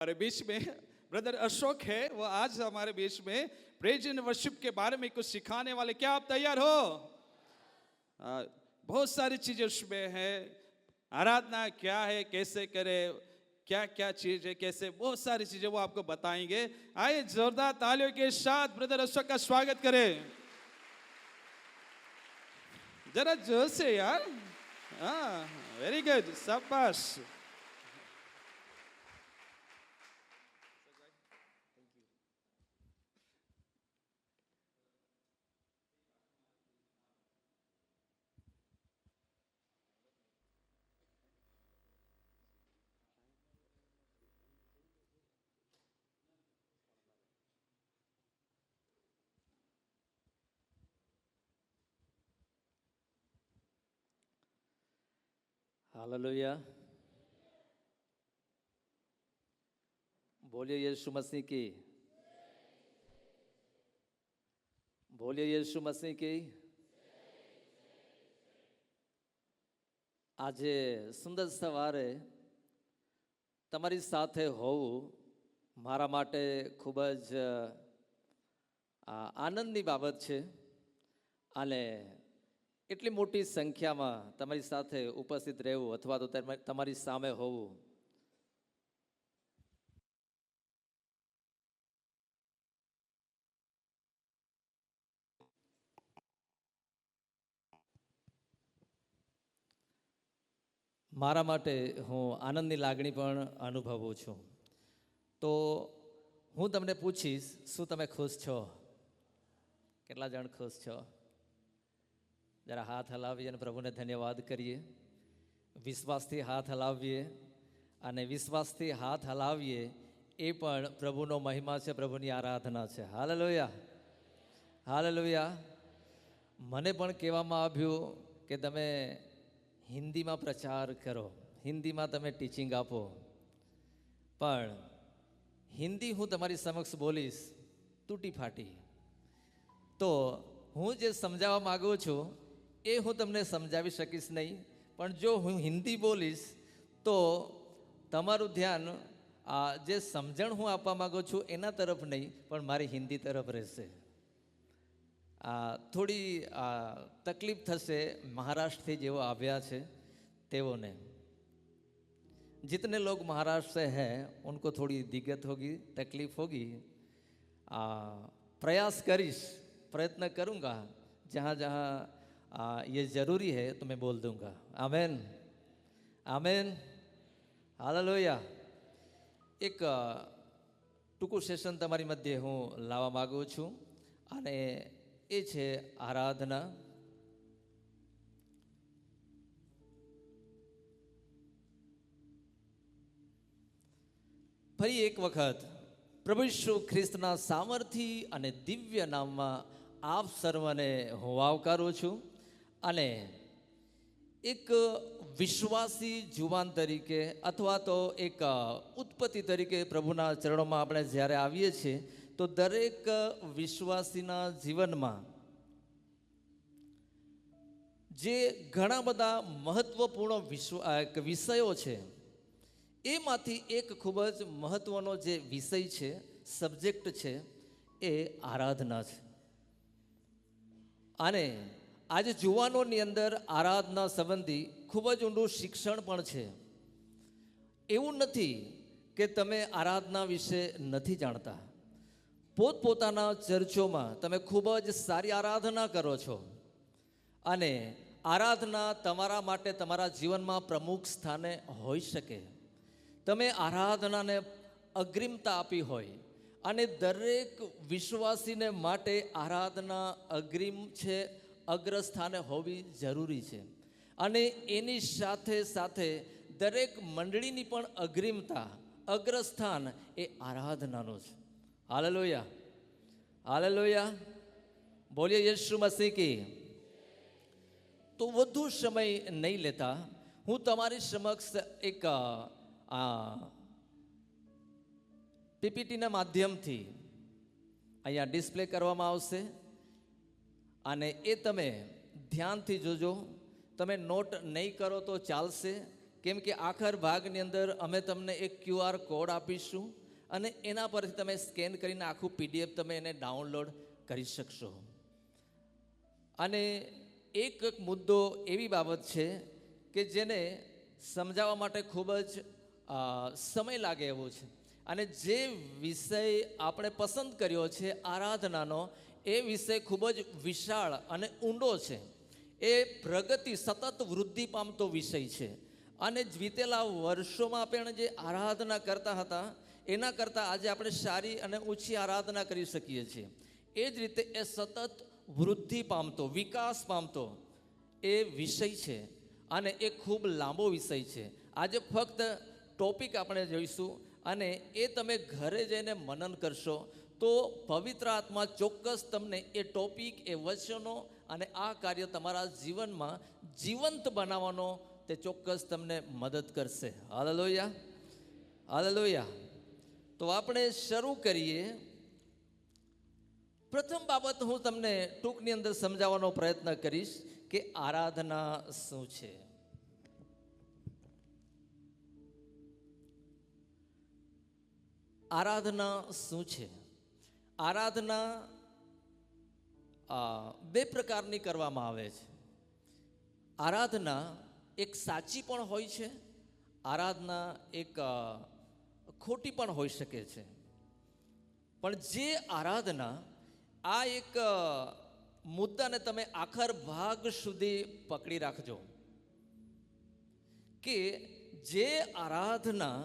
हमारे बीच में ब्रदर अशोक है, वो आज हमारे बीच में प्रेज एंड वर्शिप के बारे में कुछ सिखाने वाले। क्या आप तैयार हो? बहुत सारी चीजें उसमें है। आराधना क्या है, कैसे करे, क्या क्या चीज है, कैसे, बहुत सारी चीजें वो आपको बताएंगे। आइए जोरदार तालियों के साथ ब्रदर अशोक का स्वागत करें। जरा जोर से यार। हाँ, वेरी गुड, शाबाश। हालेलुया। बोलिए यीशु मसीह की, बोलिए यीशु मसीह की। આજે સુંદર સવારે તમારી સાથે હોવું મારા માટે ખૂબ જ આનંદની બાબત છે અને એટલી મોટી સંખ્યામાં તમારી સાથે ઉપસ્થિત રહેવું અથવા તો તમારી સામે હોવું મારા માટે હું આનંદની લાગણી પણ અનુભવું છું. તો હું તમને પૂછીશ, શું તમે ખુશ છો? કેટલા જણ ખુશ છો? જરા હાથ હલાવીએ અને પ્રભુને ધન્યવાદ કરીએ. વિશ્વાસથી હાથ હલાવીએ અને વિશ્વાસથી હાથ હલાવીએ એ પણ પ્રભુનો મહિમા છે, પ્રભુની આરાધના છે. Hallelujah, hallelujah. મને પણ કહેવામાં આવ્યું કે તમે હિન્દીમાં પ્રચાર કરો, હિન્દીમાં તમે ટીચિંગ આપો, પણ હિન્દી હું તમારી સમક્ષ બોલીશ તૂટી ફાટી. તો હું જે સમજાવવા માગું છું એ હું તમને સમજાવી શકીશ નહીં, પણ જો હું હિન્દી બોલીશ તો તમારું ધ્યાન જે સમજણ હું આપવા માગું છું એના તરફ નહીં, પણ મારી હિન્દી તરફ રહેશે. થોડી તકલીફ થશે महाराष्ट्र જેવો આવ્યા છે તેઓને. जितने लोग महाराष्ट्र से हैं उनको थोड़ी दिक्कत होगी, तकलीफ होगी. प्रयास करिश, प्रयत्न करूँगा, जहाँ जहाँ ये ज़रूरी है तो मैं बोल दूँगा. आमेन, आमेन, हालेलुया. एक ટૂંકું સેશન તમારી મધ્યે હું લાવવા માગું છું અને એ છે આરાધના. ફરી એક વખત પ્રભુ ઈસુ ખ્રિસ્તના સામર્થ્ય અને દિવ્ય નામમાં આપ સર્વને હું આવકારું છું અને એક વિશ્વાસી જુવાન તરીકે અથવા તો એક ઉત્પત્તિ તરીકે પ્રભુના ચરણોમાં આપણે જ્યારે આવીએ છીએ તો દરેક વિશ્વાસીના જીવનમાં જે ઘણા બધા મહત્વપૂર્ણ વિષયો છે એમાંથી એક ખૂબ જ મહત્વનો જે વિષય છે, સબ્જેક્ટ છે, એ આરાધના છે. અને આજે જુવાનોની અંદર આરાધના સંબંધી ખૂબ જ ઊંડું શિક્ષણ પણ છે. એવું નથી કે તમે આરાધના વિશે નથી જાણતા. પોતપોતાના ચર્ચોમાં તમે ખૂબ જ સારી આરાધના કરો છો અને આરાધના તમારા માટે તમારા જીવનમાં પ્રમુખ સ્થાને હોઈ શકે. તમે આરાધનાને અગ્રિમતા આપી હોય અને દરેક વિશ્વાસીને માટે આરાધના અગ્રિમ છે, અગ્રસ્થાને હોવી જરૂરી છે. અને એની સાથે સાથે દરેક મંડળીની પણ અગ્રિમતા, અગ્રસ્થાન એ આરાધનાનું છે. Hallelujah, hallelujah. બોલીએ યીશુ મસીહ કી. તો વધુ સમય નહીં લેતા હું તમારી સમક્ષ એક પીપીટીના માધ્યમથી અહીંયા ડિસ્પ્લે કરવામાં આવશે અને એ તમે ધ્યાનથી જોજો. તમે નોટ નહીં કરો તો ચાલશે, કેમ કે આખર ભાગની અંદર અમે તમને એક QR કોડ આપીશું અને એના પરથી તમે સ્કેન કરીને આખું PDF તમે એને ડાઉનલોડ કરી શકશો. અને એક મુદ્દો એવી બાબત છે કે જેને સમજાવવા માટે ખૂબ જ સમય લાગે એવો છે. અને જે વિષય આપણે પસંદ કર્યો છે આરાધનાનો, એ વિષય ખૂબ જ વિશાળ અને ઊંડો છે. એ પ્રગતિ, સતત વૃદ્ધિ પામતો વિષય છે. અને વીતેલા વર્ષોમાં આપણે જે આરાધના કરતા હતા એના કરતાં આજે આપણે સારી અને ઊંચી આરાધના કરી શકીએ છીએ. એ જ રીતે એ સતત વૃદ્ધિ પામતો, વિકાસ પામતો એ વિષય છે અને એ ખૂબ લાંબો વિષય છે. આજે ફક્ત ટોપિક આપણે જોઈશું અને એ તમે ઘરે જઈને મનન કરશો તો પવિત્ર આત્મા ચોક્કસ તમને એ ટોપિક, એ વચનો અને આ કાર્ય તમારા જીવનમાં જીવંત બનાવવાનો તે ચોક્કસ તમને મદદ કરશે. Hallelujah, hallelujah. તો આપણે શરૂ કરીએ. પ્રથમ બાબત હું તમને ટૂંકની અંદર સમજાવવાનો પ્રયત્ન કરીશ કે આરાધના શું છે. આરાધના શું છે? આરાધના બે પ્રકારની કરવામાં આવે છે. આરાધના એક સાચી પણ હોય છે, આરાધના એક ખોટી પણ હોઈ શકે છે. પણ જે આરાધના, આ એક મુદ્દાને તમે આખર ભાગ સુધી પકડી રાખજો કે જે આરાધના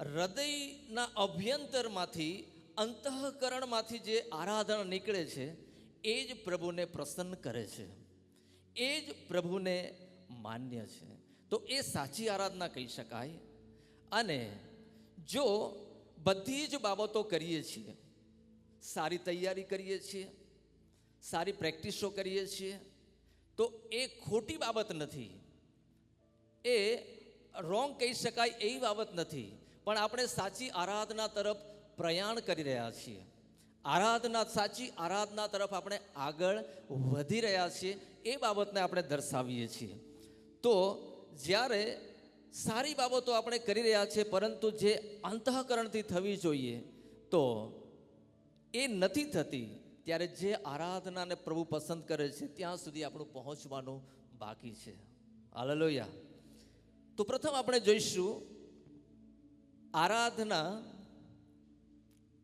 હૃદયના અભ્યંતરમાંથી, અંતઃકરણમાંથી જે આરાધના નીકળે છે એ જ પ્રભુને પ્રસન્ન કરે છે, એ જ પ્રભુને માન્ય છે. તો એ સાચી આરાધના કહી શકાય. અને જો બધી જ બાબતો કરીએ છીએ, સારી તૈયારી કરીએ છીએ, સારી પ્રેક્ટિસો કરીએ છીએ, તો એ ખોટી બાબત નથી, એ રોંગ કહી શકાય એવી બાબત નથી. પણ આપણે સાચી આરાધના તરફ પ્રયાણ કરી રહ્યા છીએ, સાચી આરાધના તરફ આપણે આગળ વધી રહ્યા છીએ, એ બાબતને આપણે દર્શાવીએ છીએ. તો જ્યારે સારી બાબતો આપણે કરી રહ્યા છીએ પરંતુ જે અંતઃકરણથી થવી જોઈએ તો એ નથી થતી, ત્યારે જે આરાધનાને પ્રભુ પસંદ કરે છે ત્યાં સુધી આપણું પહોંચવાનું બાકી છે. હાલેલુયા. તો પ્રથમ આપણે જોઈશું આરાધના.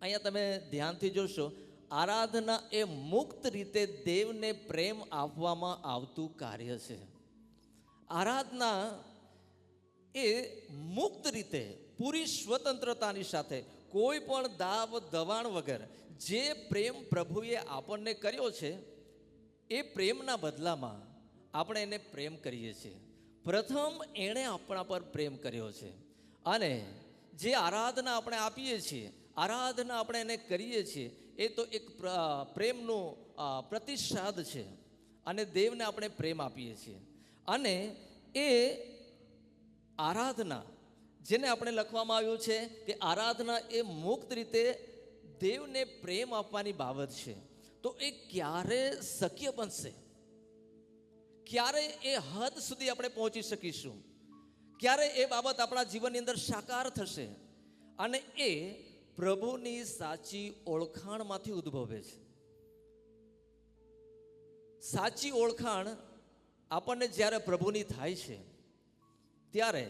અહીંયા તમે ધ્યાનથી જોશો, આરાધના એ મુક્ત રીતે દેવને પ્રેમ આપવામાં આવતું કાર્ય છે. આરાધના એ મુક્ત રીતે, પૂરી સ્વતંત્રતાની સાથે, કોઈ પણ દાવ દબાણ વગર જે પ્રેમ પ્રભુએ આપણને કર્યો છે એ પ્રેમના બદલામાં આપણે એને પ્રેમ કરીએ છીએ. પ્રથમ એણે આપણા પર પ્રેમ કર્યો છે અને જે આરાધના આપણે આપીએ છીએ, આરાધના આપણે એને કરીએ છીએ, એ તો એક પ્રેમનું પ્રતિસાદ છે અને દેવને આપણે પ્રેમ આપીએ છીએ. અને એ આરાધના, જેને આપણે લખવામાં આવ્યું છે કે આરાધના એ મુક્ત રીતે દેવને પ્રેમ આપવાની બાબત છે, તો એ ક્યારે શક્ય બનશે? ક્યારે એ હદ સુધી આપણે પહોંચી શકીશું? ક્યારે એ બાબત આપણા જીવનની અંદર સાકાર થશે? અને એ પ્રભુની સાચી ઓળખાણમાંથી ઉદ્ભવે છે. સાચી ઓળખાણ આપણને જ્યારે પ્રભુની થાય છે ત્યારે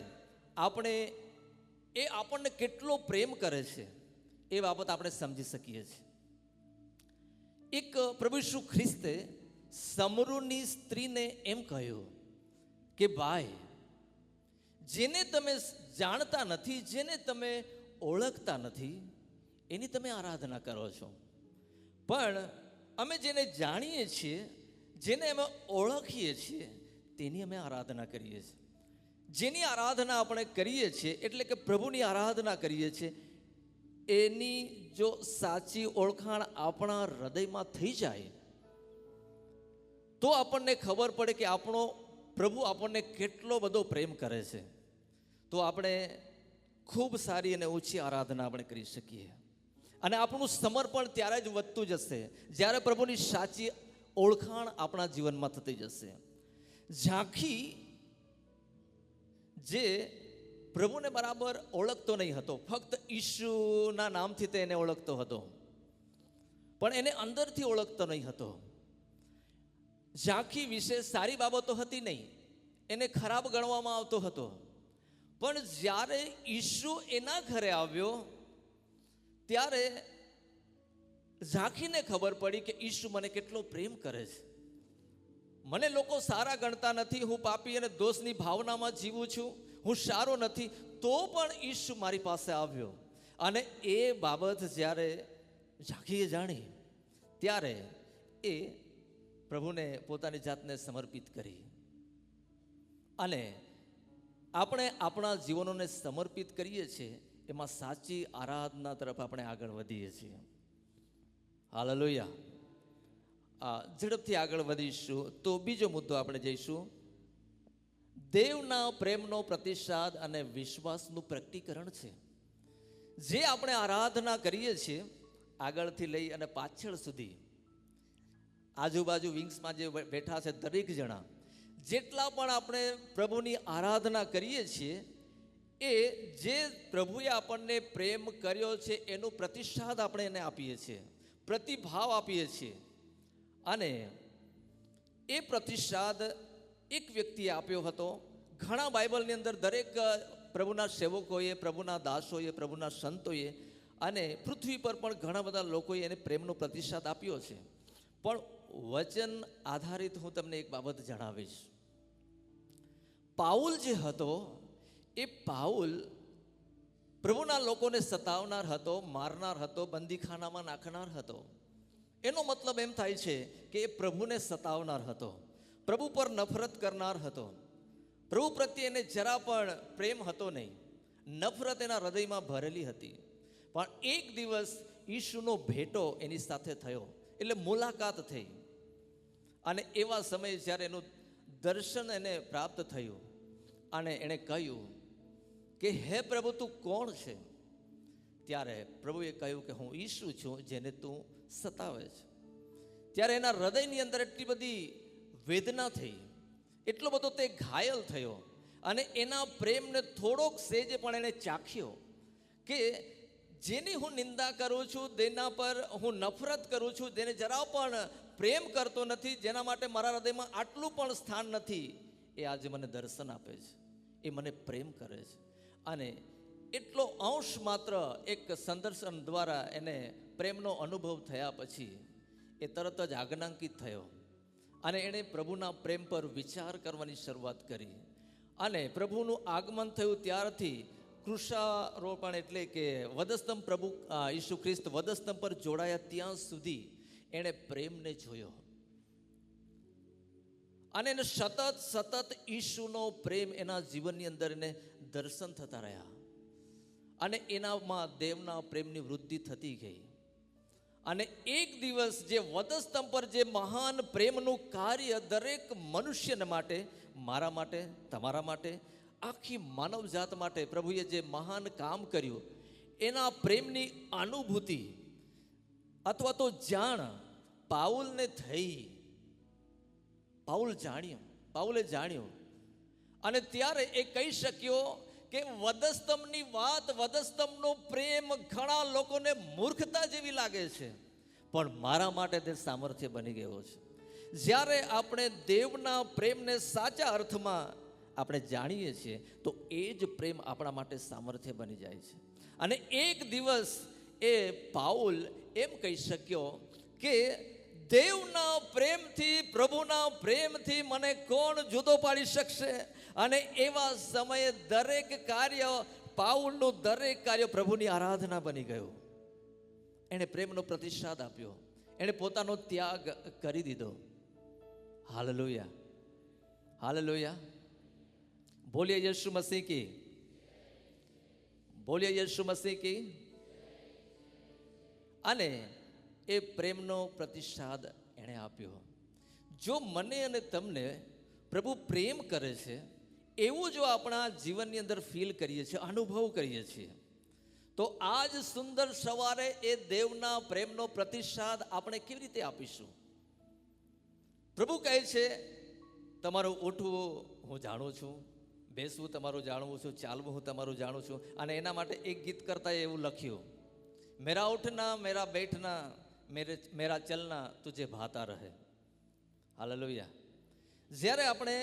આપણને કેટલો પ્રેમ કરે છે એ બાબત આપણે સમજી શકીએ છીએ. એક પ્રભુ ઈસુ ખ્રિસ્તે સમરૂની સ્ત્રીને એમ કહ્યું કે ભાઈ, જેને તમે જાણતા નથી, જેને તમે ઓળખતા નથી, એની તમે આરાધના કરો છો. પણ અમે જેને જાણીએ છીએ, જેને અમે ઓળખીએ છીએ, તેની અમે આરાધના કરીએ છીએ. જેની આરાધના આપણે કરીએ છીએ એટલે કે પ્રભુની આરાધના કરીએ છીએ, એની જો સાચી ઓળખાણ આપણા હૃદયમાં થઈ જાય તો આપણને ખબર પડે કે આપણો પ્રભુ આપણને કેટલો બધો પ્રેમ કરે છે. તો આપણે ખૂબ સારી અને ઊંચી આરાધના આપણે કરી શકીએ. અને આપણું સમર્પણ ત્યારે જ વધતું જશે જ્યારે પ્રભુની સાચી ઓળખાણ આપણા જીવનમાં થતી જશે. ઝાંખી જે પ્રભુને બરાબર ઓળખતો નહીં હતો, ફક્ત ઈશુના નામથી તે એને ઓળખતો હતો, પણ એને અંદરથી ઓળખતો નહીં હતો. ઝાંખી વિશે સારી બાબતો હતી નહીં, એને ખરાબ ગણવામાં આવતો હતો. પણ જ્યારે ઈશુ એના ઘરે આવ્યો ત્યારે ઝાંખીને ખબર પડી કે ઈશુ મને કેટલો પ્રેમ કરે છે. મને લોકો સારા ગણતા નથી, હું પાપી અને દોષની ભાવનામાં જીવું છું, હું સારો નથી, તો પણ ઈશુ મારી પાસે આવ્યો. અને એ બાબત જ્યારે ઝાંખીએ જાણી ત્યારે એ પ્રભુને પોતાની જાતને સમર્પિત કરી. અને આપણે આપણા જીવનોને સમર્પિત કરીએ છીએ એમાં સાચી આરાધના તરફ આપણે આગળ વધીએ છીએ. હાલેલુયા. ઝડપથી આગળ વધીશું તો બીજો મુદ્દો આપણે જઈશું, દેવના પ્રેમનો પ્રતિસાદ અને વિશ્વાસનું પ્રકટીકરણ છે. જે આપણે આરાધના કરીએ છીએ આગળથી લઈ અને પાછળ સુધી, આજુબાજુ વિંગ્સમાં જે બેઠા છે દરેક જણા, જેટલા પણ આપણે પ્રભુની આરાધના કરીએ છીએ એ જે પ્રભુએ આપણને પ્રેમ કર્યો છે એનો પ્રતિસાદ આપણે એને આપીએ છીએ, પ્રતિભાવ આપીએ છીએ. અને એ પ્રતિસાદ એક વ્યક્તિએ આપ્યો હતો. ઘણા બાઇબલની અંદર દરેક પ્રભુના સેવકોએ, પ્રભુના દાસોએ, પ્રભુના સંતોએ અને પૃથ્વી પર પણ ઘણા બધા લોકોએ એને પ્રેમનો પ્રતિસાદ આપ્યો છે. પણ વચન આધારિત હું તમને એક બાબત જણાવીશ. પાઉલ જે હતો એ પાઉલ પ્રભુના લોકોને સતાવનાર હતો, મારનાર હતો, બંદીખાનામાં નાખનાર હતો. એનો મતલબ એમ થાય છે કે એ પ્રભુને સતાવનાર હતો, પ્રભુ પર નફરત કરનાર હતો, પ્રભુ પ્રત્યે એને જરા પણ પ્રેમ હતો નહીં, નફરત એના હૃદયમાં ભરેલી હતી. પણ એક દિવસ ઈશુનો ભેટો એની સાથે થયો, એટલે મુલાકાત થઈ. અને એવા સમયે જ્યારે એનું દર્શન એને પ્રાપ્ત થયું અને એણે કહ્યું કે હે પ્રભુ તું કોણ છે? ત્યારે પ્રભુએ કહ્યું કે હું ઈશુ છું જેને તું સતાવે છે. ત્યારે એના હૃદયની અંદર એટલી બધી વેદના થઈ, એટલો બધો તે ઘાયલ થયો અને એના પ્રેમને થોડોક સેજે પણ એને ચાખ્યો કે જેની હું નિંદા કરું છું, તેના પર હું નફરત કરું છું, જેને જરા પણ પ્રેમ કરતો નથી, જેના માટે મારા હૃદયમાં આટલું પણ સ્થાન નથી, એ આજે મને દર્શન આપે છે, એ મને પ્રેમ કરે છે. અને એટલો અંશ માત્ર એક સંદર્શન દ્વારા એને પ્રેમનો અનુભવ થયા પછી એ તરત જ આજ્ઞાંકિત થયો અને એણે પ્રભુના પ્રેમ પર વિચાર કરવાની શરૂઆત કરી. અને પ્રભુનું આગમન થયું ત્યારથી કૃષારોપણ એટલે કે વધસ્તંભ, પ્રભુ ઈસુ ખ્રિસ્ત વધસ્તંભ પર જોડાયા ત્યાં સુધી એણે પ્રેમને જોયો. અને એને સતત ઈશુનો પ્રેમ એના જીવનની અંદર એને દર્શન થતા રહ્યા અને એનામાં દેવના પ્રેમની વૃદ્ધિ થતી ગઈ. અને એક દિવસ જે વધસ્તંભ પર જે મહાન પ્રેમનું કાર્ય દરેક મનુષ્યને માટે, મારા માટે, તમારા માટે, આખી માનવજાત માટે પ્રભુએ જે મહાન કામ કર્યું, એના પ્રેમની અનુભૂતિ અથવા તો જાણ પાઉલને થઈ. પાઉલે જાણ્યું અને ત્યારે એ કહી શક્યો કે વધસ્તંભની વાત, વધસ્તંભનો પ્રેમ ઘણા લોકોને મૂર્ખતા જેવી લાગે છે, પણ મારા માટે તે સામર્થ્ય બની ગયો છે. જ્યારે આપણે દેવના પ્રેમને સાચા અર્થમાં આપણે જાણીએ છીએ તો એ જ પ્રેમ આપણા માટે સામર્થ્ય બની જાય છે. અને એક દિવસ એ પાઉલ એમ કહી શક્યો કે દેવના પ્રેમથી, પ્રભુના પ્રેમથી મને કોણ જુદો પાડી શકશે? અને એવા સમયે દરેક કાર્ય, પાઉલનું દરેક કાર્ય પ્રભુની આરાધના બની ગયું. એણે પ્રેમનો પ્રતિસાદ આપ્યો, એણે પોતાનો ત્યાગ કરી દીધો. Hallelujah, hallelujah. બોલીએ યીશુ મસીહ કી, બોલીએ યીશુ મસીહ કી. અને એ પ્રેમનો પ્રતિસાદ એણે આપ્યો. જો મને અને તમને પ્રભુ પ્રેમ કરે છે એવું જો આપણા જીવનની અંદર ફીલ કરીએ છીએ, અનુભવ કરીએ છીએ, તો આજ સુંદર સવારે એ દેવના પ્રેમનો પ્રતિસાદ આપણે કેવી રીતે આપીશું? પ્રભુ કહે છે તમારું ઉઠવું હું જાણું છું, બેસવું તમારું જાણવું છું, ચાલવું હું તમારું જાણું છું. અને એના માટે એક ગીત કરતા એવું લખ્યું, મેરા ઉઠના મેરા બેઠના મેરા ચલના તુજે ભાતા રહે. હાલેલુયા. જ્યારે આપણે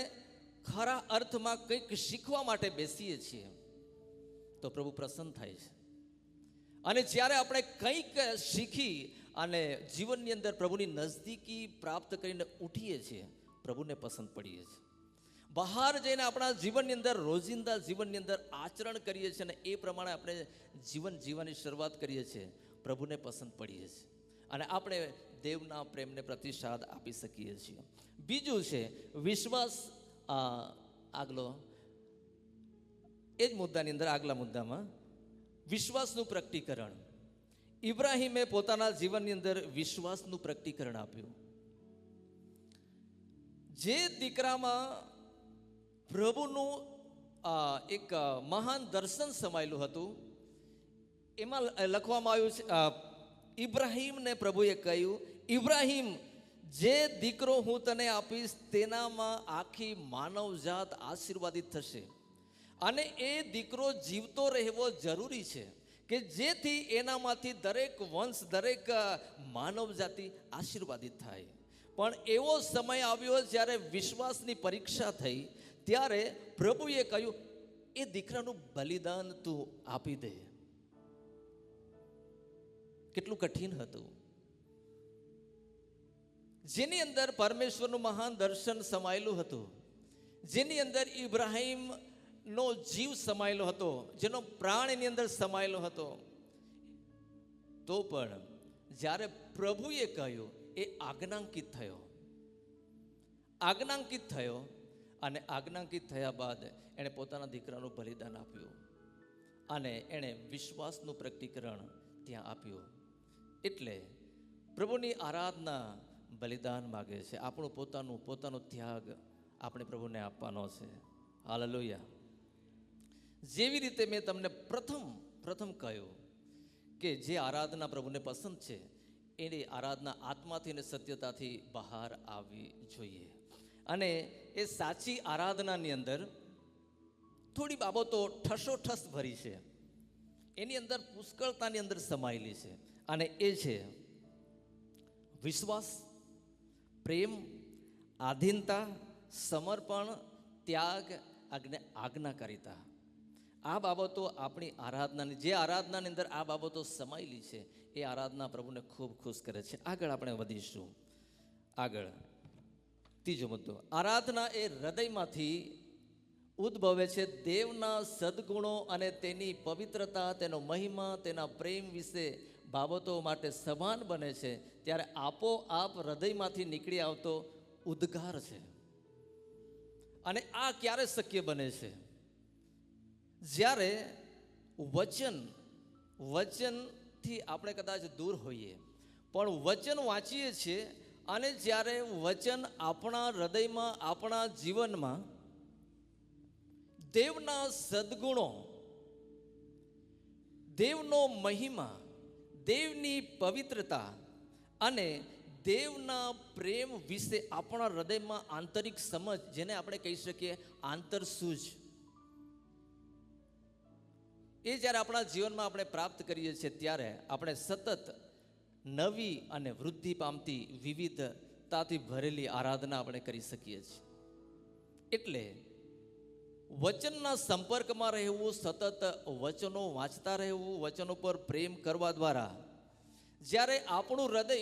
ખરા અર્થમાં કંઈક શીખવા માટે બેસીએ છીએ તો પ્રભુ પ્રસન્ન થાય છે. અને જ્યારે આપણે કંઈક શીખી અને જીવનની અંદર પ્રભુની નજદીકી પ્રાપ્ત કરીને ઉઠીએ છીએ, પ્રભુને પસંદ પડીએ છીએ. બહાર જઈને આપણા જીવનની અંદર, રોજિંદા જીવનની અંદર આચરણ કરીએ છીએ અને એ પ્રમાણે આપણે જીવન જીવવાની શરૂઆત કરીએ છીએ, પ્રભુને પસંદ પડીએ છીએ અને આપણે દેવના પ્રેમને પ્રતિસાદ આપી શકીએ છીએ. બીજું છે વિશ્વાસ. આગલો એ જ મુદ્દાની અંદર, આગલા મુદ્દામાં વિશ્વાસનું પ્રકટીકરણ. ઇબ્રાહીમે પોતાના જીવનની અંદર વિશ્વાસનું પ્રકટીકરણ આપ્યું. જે દીકરામાં પ્રભુનું એક મહાન દર્શન સમાયેલું હતું, એમાં લખવામાં આવ્યું છે, ઇબ્રાહીમને પ્રભુએ કહ્યું, ઇબ્રાહીમ, જે દીકરો હું તને આપીશ તેનામાં આખી માનવજાત આશીર્વાદિત થશે અને એ દીકરો જીવતો રહેવો જરૂરી છે કે જેથી એનામાંથી દરેક વંશ, દરેક માનવ જાતિ આશીર્વાદિત થાય. પણ એવો સમય આવ્યો જ્યારે વિશ્વાસની પરીક્ષા થઈ, ત્યારે પ્રભુએ કહ્યું, એ દીકરાનું બલિદાન તું આપી દે. કેટલું કઠિન હતું, જેની અંદર પરમેશ્વરનું મહાન દર્શન સમાયેલું હતું, જેની અંદર ઇબ્રાહીમનો જીવ સમાયેલો હતો, જેનો પ્રાણ એની અંદર સમાયેલો હતો. તો પણ જ્યારે પ્રભુએ કહ્યું, એ આજ્ઞાંકિત થયો અને આજ્ઞાંકિત થયા બાદ એણે પોતાના દીકરાનું બલિદાન આપ્યું અને એણે વિશ્વાસનું પ્રકટીકરણ ત્યાં આપ્યું. એટલે પ્રભુની આરાધના બલિદાન માગે છે. આપણું પોતાનો ત્યાગ આપણે પ્રભુને આપવાનો છે. હાલેલુયા. જેવી રીતે મેં તમને પ્રથમ કહ્યું કે જે આરાધના પ્રભુને પસંદ છે, એની આરાધના આત્માથી અને સત્યતાથી બહાર આવવી જોઈએ. અને એ સાચી આરાધનાની અંદર થોડી બાબતો ઠસોઠસ ભરી છે, એની અંદર પુષ્કળતાની અંદર સમાયેલી છે. અને એ છે વિશ્વાસ, પ્રેમ, આધીનતા, સમર્પણ, ત્યાગ અને આજ્ઞાકારિતા. આ બાબતો આપણી આરાધનાની, જે આરાધનાની અંદર આ બાબતો સમાયેલી છે, એ આરાધના પ્રભુને ખૂબ ખુશ કરે છે. આગળ આપણે વધીશું. આગળ ત્રીજો મુદ્દો, આરાધના એ હૃદયમાંથી ઉદ્ભવે છે. દેવના સદગુણો અને તેની પવિત્રતા, તેનો મહિમા, તેના પ્રેમ વિશે બાબતો માટે સભાન બને છે, ત્યારે આપોઆપ હૃદયમાંથી નીકળી આવતો ઉદ્ગાર છે. અને આ ક્યારે શક્ય બને છે? જ્યારે વચનથી આપણે કદાચ દૂર હોઈએ, પણ વચન વાંચીએ છીએ અને જ્યારે વચન આપણા હૃદયમાં, આપણા જીવનમાં દેવના સદગુણો, દેવનો મહિમા, દેવની પવિત્રતા અને દેવના પ્રેમ વિશે આપણા હૃદયમાં આંતરિક સમજ, જેને આપણે કહી શકીએ આંતરસૂઝ, એ જ્યારે આપણા જીવનમાં આપણે પ્રાપ્ત કરીએ છીએ, ત્યારે આપણે સતત નવી અને વૃદ્ધિ પામતી, વિવિધતાથી ભરેલી આરાધના આપણે કરી શકીએ છીએ. એટલે વચનના સંપર્કમાં રહેવું, સતત વચનો વાંચતા રહેવું, વચનો પર પ્રેમ કરવા દ્વારા જ્યારે આપણું હૃદય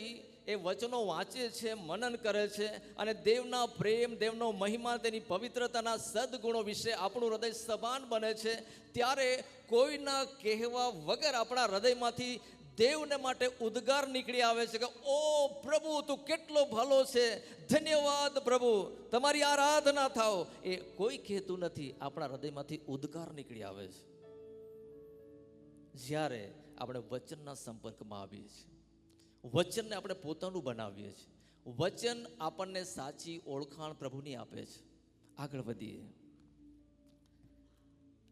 એ વચનો વાંચે છે, મનન કરે છે અને દેવના પ્રેમ, દેવનો મહિમા, તેની પવિત્રતાના સદગુણો વિશે આપણું હૃદય સભાન બને છે, ત્યારે કોઈના કહેવા વગર આપણા હૃદયમાંથી દેવને માટે ઉદ્ગાર નીકળી આવે છે કે ઓ પ્રભુ, તું કેટલો ભલો છે, ધન્યવાદ પ્રભુ, તમારી આરાધના થાવ. એ કોઈ કહેતું નથી, આપણા હૃદયમાંથી ઉદ્ગાર નીકળી આવે છે જ્યારે આપણે વચનના સંપર્કમાં આવીએ છીએ, વચનને આપણે પોતાનું બનાવીએ છીએ. વચન આપણને સાચી ઓળખાણ પ્રભુની આપે છે. આગળ વધીએ.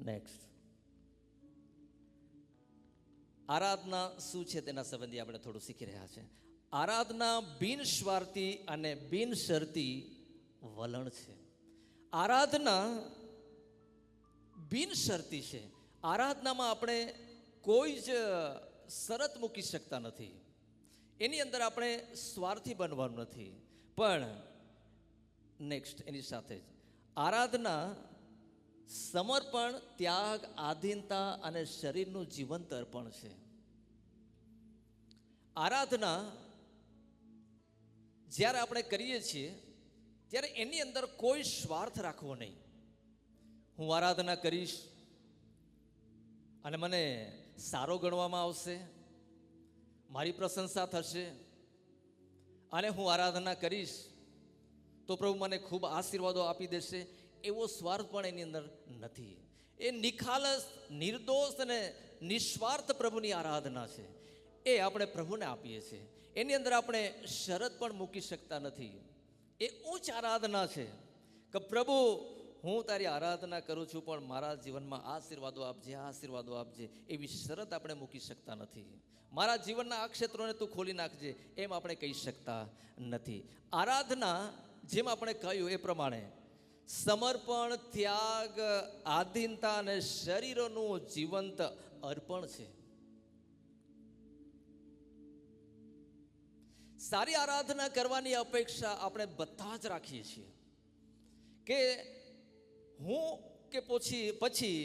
નેક્સ્ટ, આરાધના શું છે તેના સંબંધી આપણે થોડું શીખી રહ્યા છે. આરાધના બિનસ્વાર્થી અને બિનશરતી વલણ છે. આરાધના બિનશરતી છે. આરાધનામાં આપણે કોઈ જ શરત મૂકી શકતા નથી. એની અંદર આપણે સ્વાર્થી બનવાનું નથી. પણ નેક્સ્ટ એની સાથે જ આરાધના સમર્પણ, ત્યાગ, આધીનતા અને શરીરનું જીવંત અર્પણ છે. આરાધના જ્યારે આપણે કરીએ છીએ ત્યારે એની અંદર કોઈ સ્વાર્થ રાખવો નહીં. હું આરાધના કરીશ અને મને સારો ગણવામાં આવશે, મારી પ્રશંસા થશે, અને હું આરાધના કરીશ તો પ્રભુ મને ખૂબ આશીર્વાદો આપી દેશે, એવો સ્વાર્થ પણ એની અંદર નથી. એ નિખાલસ, નિર્દોષ અને નિસ્વાર્થ પ્રભુની આરાધના છે. એ આપણે પ્રભુને આપીએ છીએ. એની અંદર આપણે શરત પણ મૂકી શકતા નથી. એ ઉચ્ચ આરાધના છે કે પ્રભુ હું તારી આરાધના કરું છું, પણ મારા જીવનમાં આશીર્વાદો આપજે, આશીર્વાદો આપજે, એવી શરત આપણે મૂકી શકતા નથી. મારા જીવનના આ ક્ષેત્રોને તું ખોલી નાખજે, એમ આપણે કહી શકતા નથી. આરાધના જેમ આપણે કહ્યું એ પ્રમાણે સમર્પણ, ત્યાગ, આધીનતા અને શરીરોનું જીવંત અર્પણ છે. સારી આરાધના કરવાની અપેક્ષા આપણે બધા જ રાખીએ છીએ કે હું કે પછી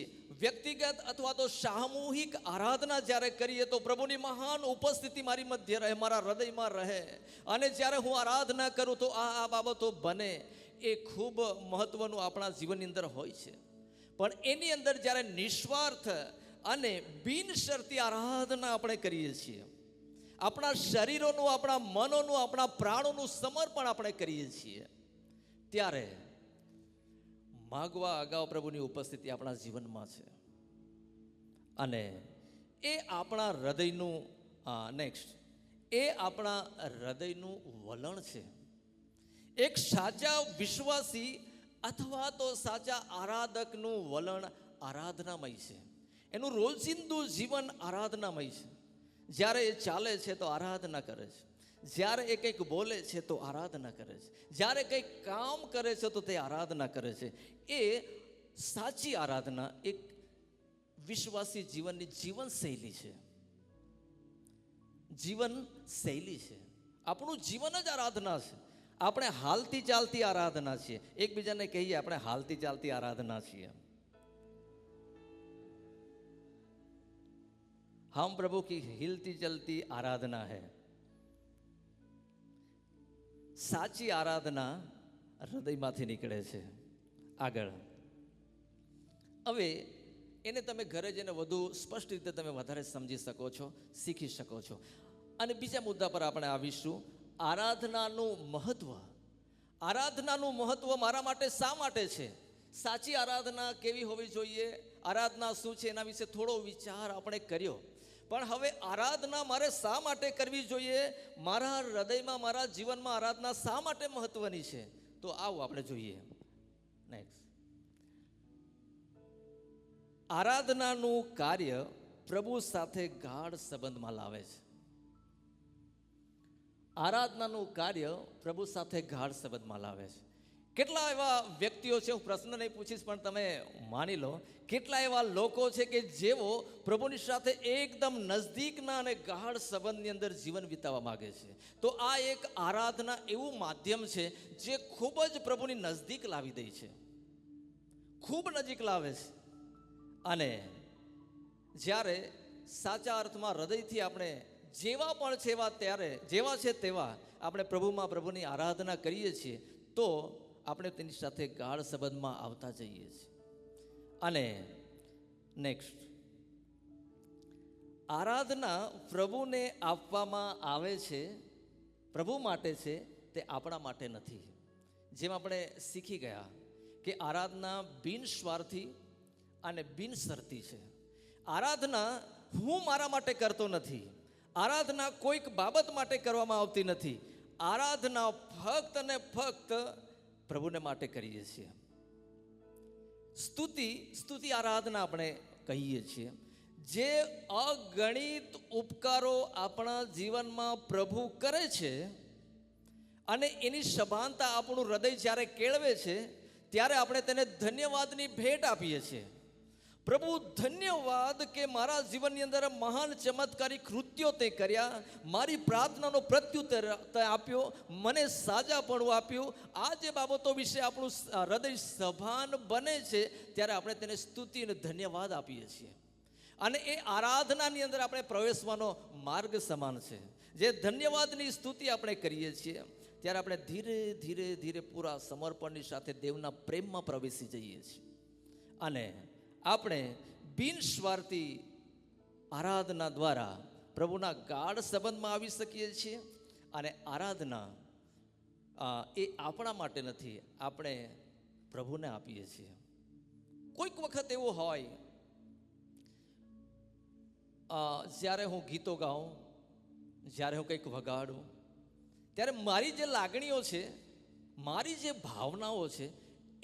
વ્યક્તિગત અથવા તો સામૂહિક આરાધના જ્યારે કરીએ તો પ્રભુની મહાન ઉપસ્થિતિ મારી મધ્ય રહે, મારા હૃદયમાં રહે, અને જ્યારે હું આરાધના કરું તો આ બાબતો બને, એ ખૂબ મહત્વનું આપણા જીવનની અંદર હોય છે. પણ એની અંદર જ્યારે નિસ્વાર્થ અને બિનશરતી આરાધના આપણે કરીએ છીએ, આપણા શરીરોનું, આપણા મનોનું, આપણા પ્રાણોનું સમર્પણ આપણે કરીએ છીએ, ત્યારે માગવા અગાઉ પ્રભુની ઉપસ્થિતિ આપણા જીવનમાં છે. અને એ આપણા હૃદયનું આપણા હૃદયનું વલણ છે. એક સાચા વિશ્વાસી અથવા તો સાચા આરાધકનું વલણ આરાધનામય છે. એનું રોજિંદુ જીવન આરાધનામય છે. જ્યારે એ ચાલે છે તો આરાધના કરે છે, જ્યારે એ કંઈક બોલે છે તો આરાધના કરે છે, જ્યારે કંઈક કામ કરે છે તો તે આરાધના કરે છે. એ સાચી આરાધના એક વિશ્વાસી જીવનની જીવનશૈલી છે. જીવનશૈલી છે. આપણું જીવન જ આરાધના છે. આપણે હાલતી ચાલતી આરાધના છીએ. એકબીજાને કહીએ આપણે હાલતી ચાલતી આરાધના છીએ. हम प्रभु की हिलती चलती आराधना है. સાચી આરાધના હૃદયમાંથી નીકળે છે. આગળ હવે એને તમે ઘરે જઈને વધુ સ્પષ્ટ રીતે તમે વધારે સમજી શકો છો, શીખી શકો છો. અને બીજા મુદ્દા પર આપણે આવીશું, આરાધનાનું મહત્વ. આરાધનાનું મહત્વ મારા માટે શા માટે છે? સાચી આરાધના કેવી હોવી જોઈએ, આરાધના શું છે, એના વિશે થોડો વિચાર આપણે કર્યો. પણ હવે આરાધના મારે શા માટે કરવી જોઈએ, મારા હૃદયમાં, મારા જીવનમાં આરાધના શા માટે મહત્વની છે, તો આવો આપણે જોઈએ. નેક્સ્ટ, આરાધનાનું કાર્ય પ્રભુ સાથે ગાઢ સંબંધમાં લાવે છે. આરાધનાનું કાર્ય પ્રભુ સાથે ગાઢ સંબંધમાં લાવે છે. કેટલા એવા વ્યક્તિઓ છે, હું પ્રશ્ન નહીં પૂછીશ પણ તમે માની લો, કેટલા એવા લોકો છે કે જેઓ પ્રભુની સાથે એકદમ નજદીકના અને ગાઢ સંબંધની અંદર જીવન વિતાવવા માંગે છે. તો આ એક આરાધના એવું માધ્યમ છે જે ખૂબ જ પ્રભુની નજદીક લાવી દે છે, ખૂબ નજીક લાવે છે. અને જ્યારે સાચા અર્થમાં હૃદયથી આપણે જેવા પણ છે એવા જેવા છે તેવા આપણે પ્રભુની આરાધના કરીએ છીએ, તો આપણે તેની સાથે ગાઢ સંબંધમાં આવતા જઈએ છીએ. અને નેક્સ્ટ, આરાધના પ્રભુને આપવામાં આવે છે, પ્રભુ માટે છે, તે આપણા માટે નથી. જેમ આપણે શીખી ગયા કે આરાધના બિનસ્વાર્થી અને બિનશરતી છે. આરાધના હું મારા માટે કરતો નથી, આરાધના કોઈક બાબત માટે કરવામાં આવતી નથી. આરાધના ફક્ત અને ફક્ત પ્રભુને માટે કરીએ છીએ. સ્તુતિ આરાધના આપણે કહીએ છીએ. જે અગણિત ઉપકારો આપણા જીવનમાં પ્રભુ કરે છે અને એની સભાનતા આપણું હૃદય જ્યારે કેળવે છે, ત્યારે આપણે તેને ધન્યવાદની ભેટ આપીએ છીએ. પ્રભુ ધન્યવાદ કે મારા જીવનની અંદર મહાન ચમત્કારી કૃત્યો તે કર્યા, મારી પ્રાર્થનાનો પ્રત્યુત્તર તે આપ્યો, મને સાજાપણું આપ્યું. આ જે બાબતો વિશે આપણું હૃદય સભાન બને છે ત્યારે આપણે તેને સ્તુતિ અને ધન્યવાદ આપીએ છીએ. અને એ આરાધનાની અંદર આપણે પ્રવેશવાનો માર્ગ સમાન છે. જે ધન્યવાદની સ્તુતિ આપણે કરીએ છીએ ત્યારે આપણે ધીરે ધીરે ધીરે પૂરા સમર્પણની સાથે દેવના પ્રેમમાં પ્રવેશી જઈએ છીએ અને આપણે બિનસ્વાર્થી આરાધના દ્વારા પ્રભુના ગાઢ સંબંધમાં આવી શકીએ છીએ. અને આરાધના એ આપણા માટે નથી, આપણે પ્રભુને આપીએ છીએ. કોઈક વખત એવું હોય જ્યારે હું ગીતો ગાઉં, જ્યારે હું કંઈક વગાડું, ત્યારે મારી જે લાગણીઓ છે, મારી જે ભાવનાઓ છે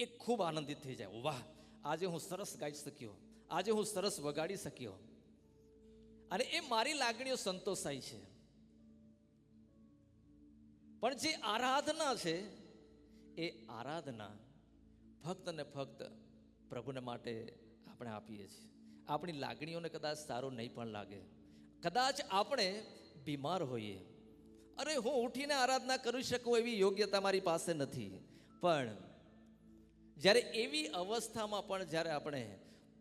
એ ખૂબ આનંદિત થઈ જાય. વાહ, આજે હું સરસ ગાઈ શક્યો, આજે હું સરસ વગાડી શક્યો. અને એ મારી લાગણીઓ સંતોષાય છે. પણ જે આરાધના છે એ આરાધના ફક્ત ને ફક્ત પ્રભુને માટે આપણે આપીએ છીએ. આપણી લાગણીઓને કદાચ સારું નહીં પણ લાગે, કદાચ આપણે બીમાર હોઈએ, અરે હું ઉઠીને આરાધના કરી શકું એવી યોગ્યતા મારી પાસે નથી, પણ જ્યારે એવી અવસ્થામાં પણ જ્યારે આપણે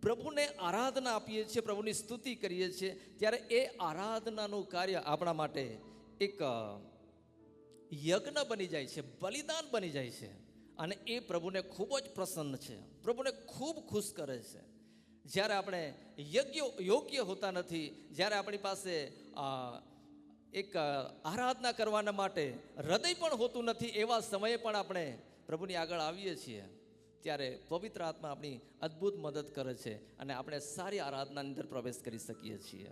પ્રભુને આરાધના આપીએ છીએ, પ્રભુની સ્તુતિ કરીએ છીએ, ત્યારે એ આરાધનાનું કાર્ય આપણા માટે એક યજ્ઞ બની જાય છે, બલિદાન બની જાય છે. અને એ પ્રભુને ખૂબ જ પ્રસન્ન છે, પ્રભુને ખૂબ ખુશ કરે છે. જ્યારે આપણે યોગ્ય હોતા નથી, જ્યારે આપણી પાસે એક આરાધના કરવાના માટે હૃદય પણ હોતું નથી, એવા સમયે પણ આપણે પ્રભુની આગળ આવીએ છીએ ત્યારે પવિત્ર આત્મા આપણી અદ્ભુત મદદ કરે છે અને આપણે સારી આરાધનાની અંદર પ્રવેશ કરી શકીએ છીએ.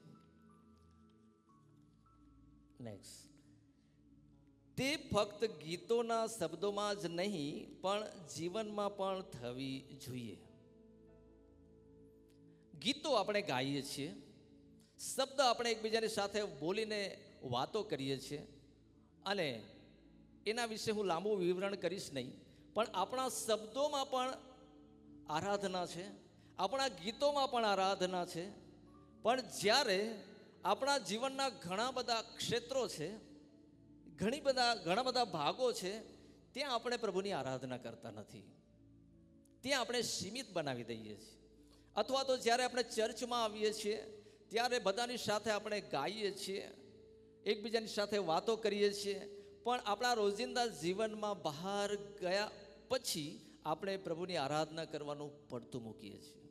નેક્સ્ટ, તે ફક્ત ગીતોના શબ્દોમાં જ નહીં પણ જીવનમાં પણ થવી જોઈએ. ગીતો આપણે ગાઈએ છીએ, શબ્દ આપણે એકબીજાની સાથે બોલીને વાતો કરીએ છીએ અને એના વિશે હું લાંબુ વિવરણ કરીશ નહીં, પણ આપણા શબ્દોમાં પણ આરાધના છે, આપણા ગીતોમાં પણ આરાધના છે. પણ જ્યારે આપણા જીવનના ઘણા બધા ક્ષેત્રો છે, ઘણા બધા ભાગો છે, ત્યાં આપણે પ્રભુની આરાધના કરતા નથી, ત્યાં આપણે સીમિત બનાવી દઈએ છીએ. અથવા તો જ્યારે આપણે ચર્ચમાં આવીએ છીએ ત્યારે બધાની સાથે આપણે ગાઈએ છીએ, એકબીજાની સાથે વાતો કરીએ છીએ, પણ આપણા રોજિંદા જીવનમાં બહાર ગયા પછી આપણે પ્રભુની આરાધના કરવાનું પડતું મૂકીએ છીએ.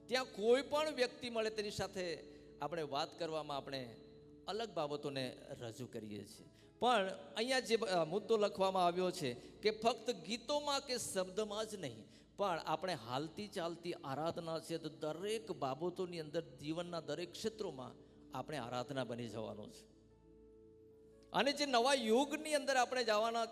ત્યાં કોઈ પણ વ્યક્તિ મળે તેની સાથે આપણે વાત કરવામાં આપણે અલગ બાબતોને રજૂ કરીએ છીએ. પણ અહીંયા જે મુદ્દો લખવામાં આવ્યો છે કે ફક્ત ગીતોમાં કે શબ્દમાં જ નહીં પણ આપણે હાલતી ચાલતી આરાધના છે, તો દરેક બાબતોની અંદર જીવનના દરેક ક્ષેત્રોમાં આપણે આરાધના બની જવાનું છે. અને જે નવા યુગની અંદર આપણે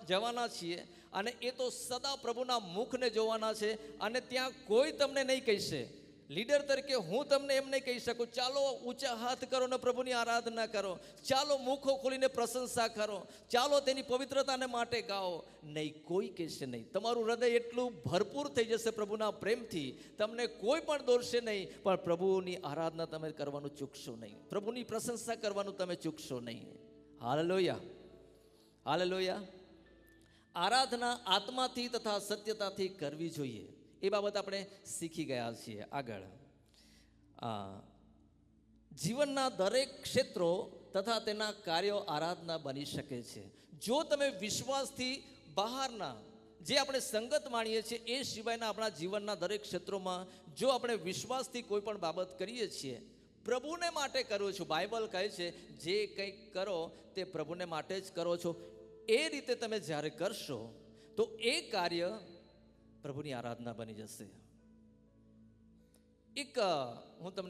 જવાના છીએ અને એ તો સદા પ્રભુના મુખને જોવાના છે. અને ત્યાં કોઈ તમને નહીં કહેશે, લીડર તરીકે હું તમને એમ નહીં કહી શકું ચાલો ઊંચા હાથ કરો ને પ્રભુની આરાધના કરો, ચાલો મુખો ખોલીને પ્રશંસા કરો, ચાલો તેની પવિત્રતાને માટે ગાઓ. નહીં, કોઈ કહેશે નહીં. તમારું હૃદય એટલું ભરપૂર થઈ જશે પ્રભુના પ્રેમથી, તમને કોઈ પણ દોરશે નહીં, પણ પ્રભુની આરાધના તમે કરવાનું ચૂકશો નહીં, પ્રભુની પ્રશંસા કરવાનું તમે ચૂકશો નહીં. Hallelujah, hallelujah. આરાધના આત્માથી તથા સત્યતાથી કરવી જોઈએ, એ બાબત આપણે શીખી ગયા છીએ. આગળ જીવનના દરેક ક્ષેત્રો તથા તેના કાર્યો આરાધના બની શકે છે જો તમે વિશ્વાસથી બહારના જે આપણે સંગત માણીએ છીએ એ સિવાયના આપણા જીવનના દરેક ક્ષેત્રોમાં જો આપણે વિશ્વાસથી કોઈ પણ બાબત કરીએ છીએ, પ્રભુને માટે કરો છો. બાઇબલ કહે છે જે કંઈક કરો તે પ્રભુને માટે જ કરો છો. એ રીતે તમે જ્યારે કરશો તો એ કાર્ય પ્રભુની આરાધના બની જશે.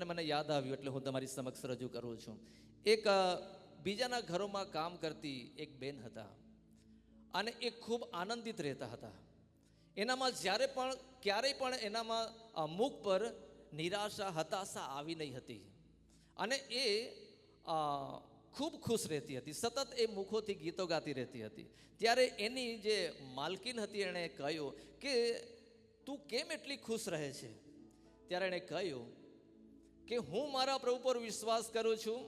મને યાદ આવ્યું એટલે હું તમારી સમક્ષ રજૂ કરું છું. એક બીજાના ઘરોમાં કામ કરતી એક બેન હતા અને એ ખૂબ આનંદિત રહેતા હતા. એનામાં જ્યારે પણ ક્યારેય પણ એનામાં મુખ પર નિરાશા, હતાશા આવી નહીં હતી અને એ ખૂબ ખુશ રહેતી હતી. સતત એ મુખોથી ગીતો ગાતી રહેતી હતી. ત્યારે એની જે માલકીન હતી એણે કહ્યું કે તું કેમ એટલી ખુશ રહે છે? ત્યારે એણે કહ્યું કે હું મારા પ્રભુ પર વિશ્વાસ કરું છું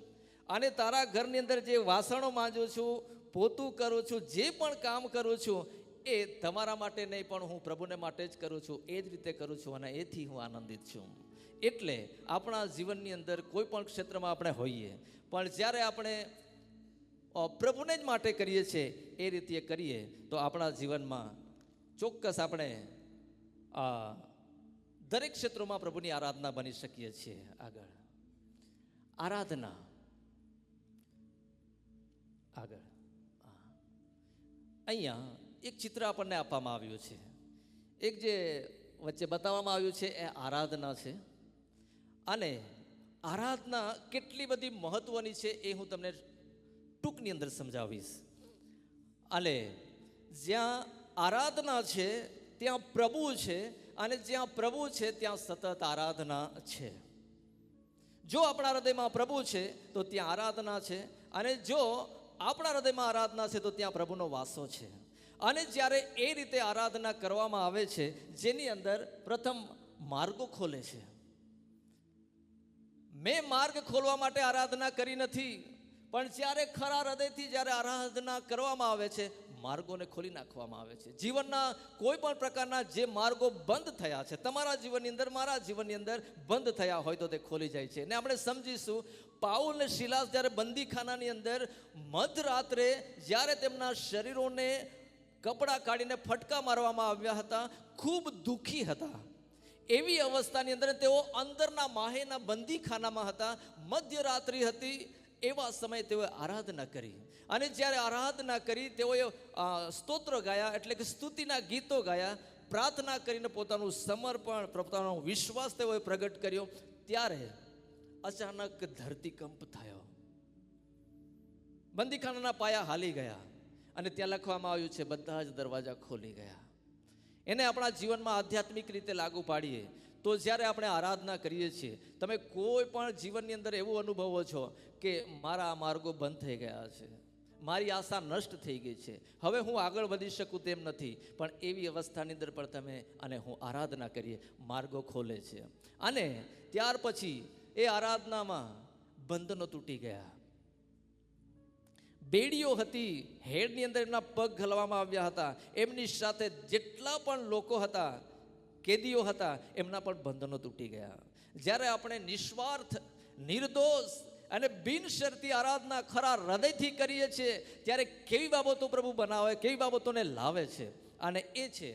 અને તારા ઘરની અંદર જે વાસણો માંજું છું, પોતું કરું છું, જે પણ કામ કરું છું એ તમારા માટે નહીં પણ હું પ્રભુને માટે જ કરું છું. એ જ રીતે કરું છું અને એથી હું આનંદિત છું. એટલે આપણા જીવનની અંદર કોઈ પણ ક્ષેત્રમાં આપણે હોઈએ, પણ જ્યારે આપણે પ્રભુને જ માટે કરીએ છીએ એ રીતે કરીએ તો આપણા જીવનમાં ચોક્કસ આપણે દરેક ક્ષેત્રોમાં પ્રભુની આરાધના બની શકીએ છીએ. આગળ આરાધના, આગળ અહીંયા એક ચિત્ર આપણને આપવામાં આવ્યું છે. એક જે વચ્ચે બતાવવામાં આવ્યું છે એ આરાધના છે. અને આરાધના કેટલી બધી મહત્વની છે એ હું તમને ટૂંકની અંદર સમજાવીશ. અને જ્યાં આરાધના છે ત્યાં પ્રભુ છે, અને જ્યાં પ્રભુ છે ત્યાં સતત આરાધના છે. જો આપણા હૃદયમાં પ્રભુ છે તો ત્યાં આરાધના છે, અને જો આપણા હૃદયમાં આરાધના છે તો ત્યાં પ્રભુનો વાસો છે. અને જ્યારે એ રીતે આરાધના કરવામાં આવે છે, જેની અંદર પ્રથમ માર્ગો ખોલે છે. મેં માર્ગ ખોલવા માટે આરાધના કરી નથી, પણ જ્યારે ખરા હૃદયથી જ્યારે આરાધના કરવામાં આવે છે, માર્ગોને ખોલી નાખવામાં આવે છે. જીવનના કોઈ પણ પ્રકારના જે માર્ગો બંધ થયા છે, તમારા જીવનની અંદર, મારા જીવનની અંદર બંધ થયા હોય તો તે ખોલી જાય છે. અને આપણે સમજીશું, પાઉલ અને શીલાસ જ્યારે બંદીખાનાની અંદર મધરાત્રે જ્યારે તેમના શરીરોને કપડાં કાઢીને ફટકા મારવામાં આવ્યા હતા, ખૂબ દુઃખી હતા, એવી અવસ્થાની અંદર તેઓ અંદરના માહેના બંદીખાનામાં હતા, મધ્યરાત્રિ હતી. એવા સમયે તેઓએ આરાધના કરી, અને જ્યારે આરાધના કરી તેઓએ સ્તોત્ર ગાયા, એટલે કે સ્તુતિના ગીતો ગાયા, પ્રાર્થના કરીને પોતાનું સમર્પણ, પોતાનો વિશ્વાસ તેઓએ પ્રગટ કર્યો. ત્યારે અચાનક ધરતીકંપ થયો, બંદીખાનાના પાયા હાલી ગયા, અને ત્યાં લખવામાં આવ્યું છે બધા જ દરવાજા ખોલી ગયા. એને આપણા જીવનમાં આધ્યાત્મિક રીતે લાગુ પાડીએ તો જ્યારે આપણે આરાધના કરીએ છીએ, તમે કોઈ પણ જીવનની અંદર એવું અનુભવો છો કે મારા માર્ગો બંધ થઈ ગયા છે, મારી આશા નષ્ટ થઈ ગઈ છે, હવે હું આગળ વધી શકું તેમ નથી, પણ એવી અવસ્થાની અંદર પણ તમે અને હું આરાધના કરીએ, માર્ગો ખોલે છે. અને ત્યાર પછી એ આરાધનામાં બંધનો તૂટી ગયા. બેડીઓ હતી, હેડની અંદર એમના પગ ઘલવામાં આવ્યા હતા. એમની સાથે જેટલા પણ લોકો હતા, કેદીઓ હતા, એમના પણ બંધનો તૂટી ગયા. જ્યારે આપણે નિસ્વાર્થ, નિર્દોષ અને બિનશરતી આરાધના ખરા હૃદયથી કરીએ છીએ, ત્યારે કેવી બાબતો પ્રભુ બનાવે, કેવી બાબતોને લાવે છે. અને એ છે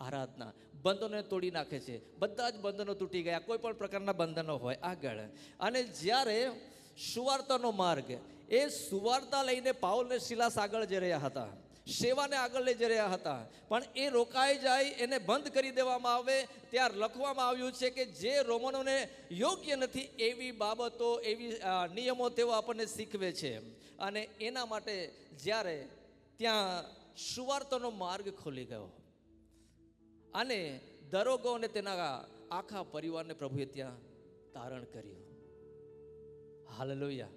આરાધના. બંધનોને તોડી નાખે છે. બધા જ બંધનો તૂટી ગયા, કોઈ પણ પ્રકારના બંધનો હોય. આગળ અને જ્યારે સુવાર્તાનો માર્ગ, એ સુવાર્તા લઈને પાઉલ અને શીલાસ આગળ જઈ રહ્યા હતા, સેવાને આગળ લઈ જઈ રહ્યા હતા, પણ એ રોકાઈ જાય, એને બંધ કરી દેવામાં આવે. ત્યારે લખવામાં આવ્યું છે કે જે રોમનોને યોગ્ય નથી એવી બાબતો, એવી નિયમો તેઓ આપણને શીખવે છે. અને એના માટે જ્યારે ત્યાં સુવાર્તાનો માર્ગ ખોલી ગયો, અને દરોગો અને તેના આખા પરિવારને પ્રભુએ ત્યાં તારણ કર્યું. હાલેલુયા.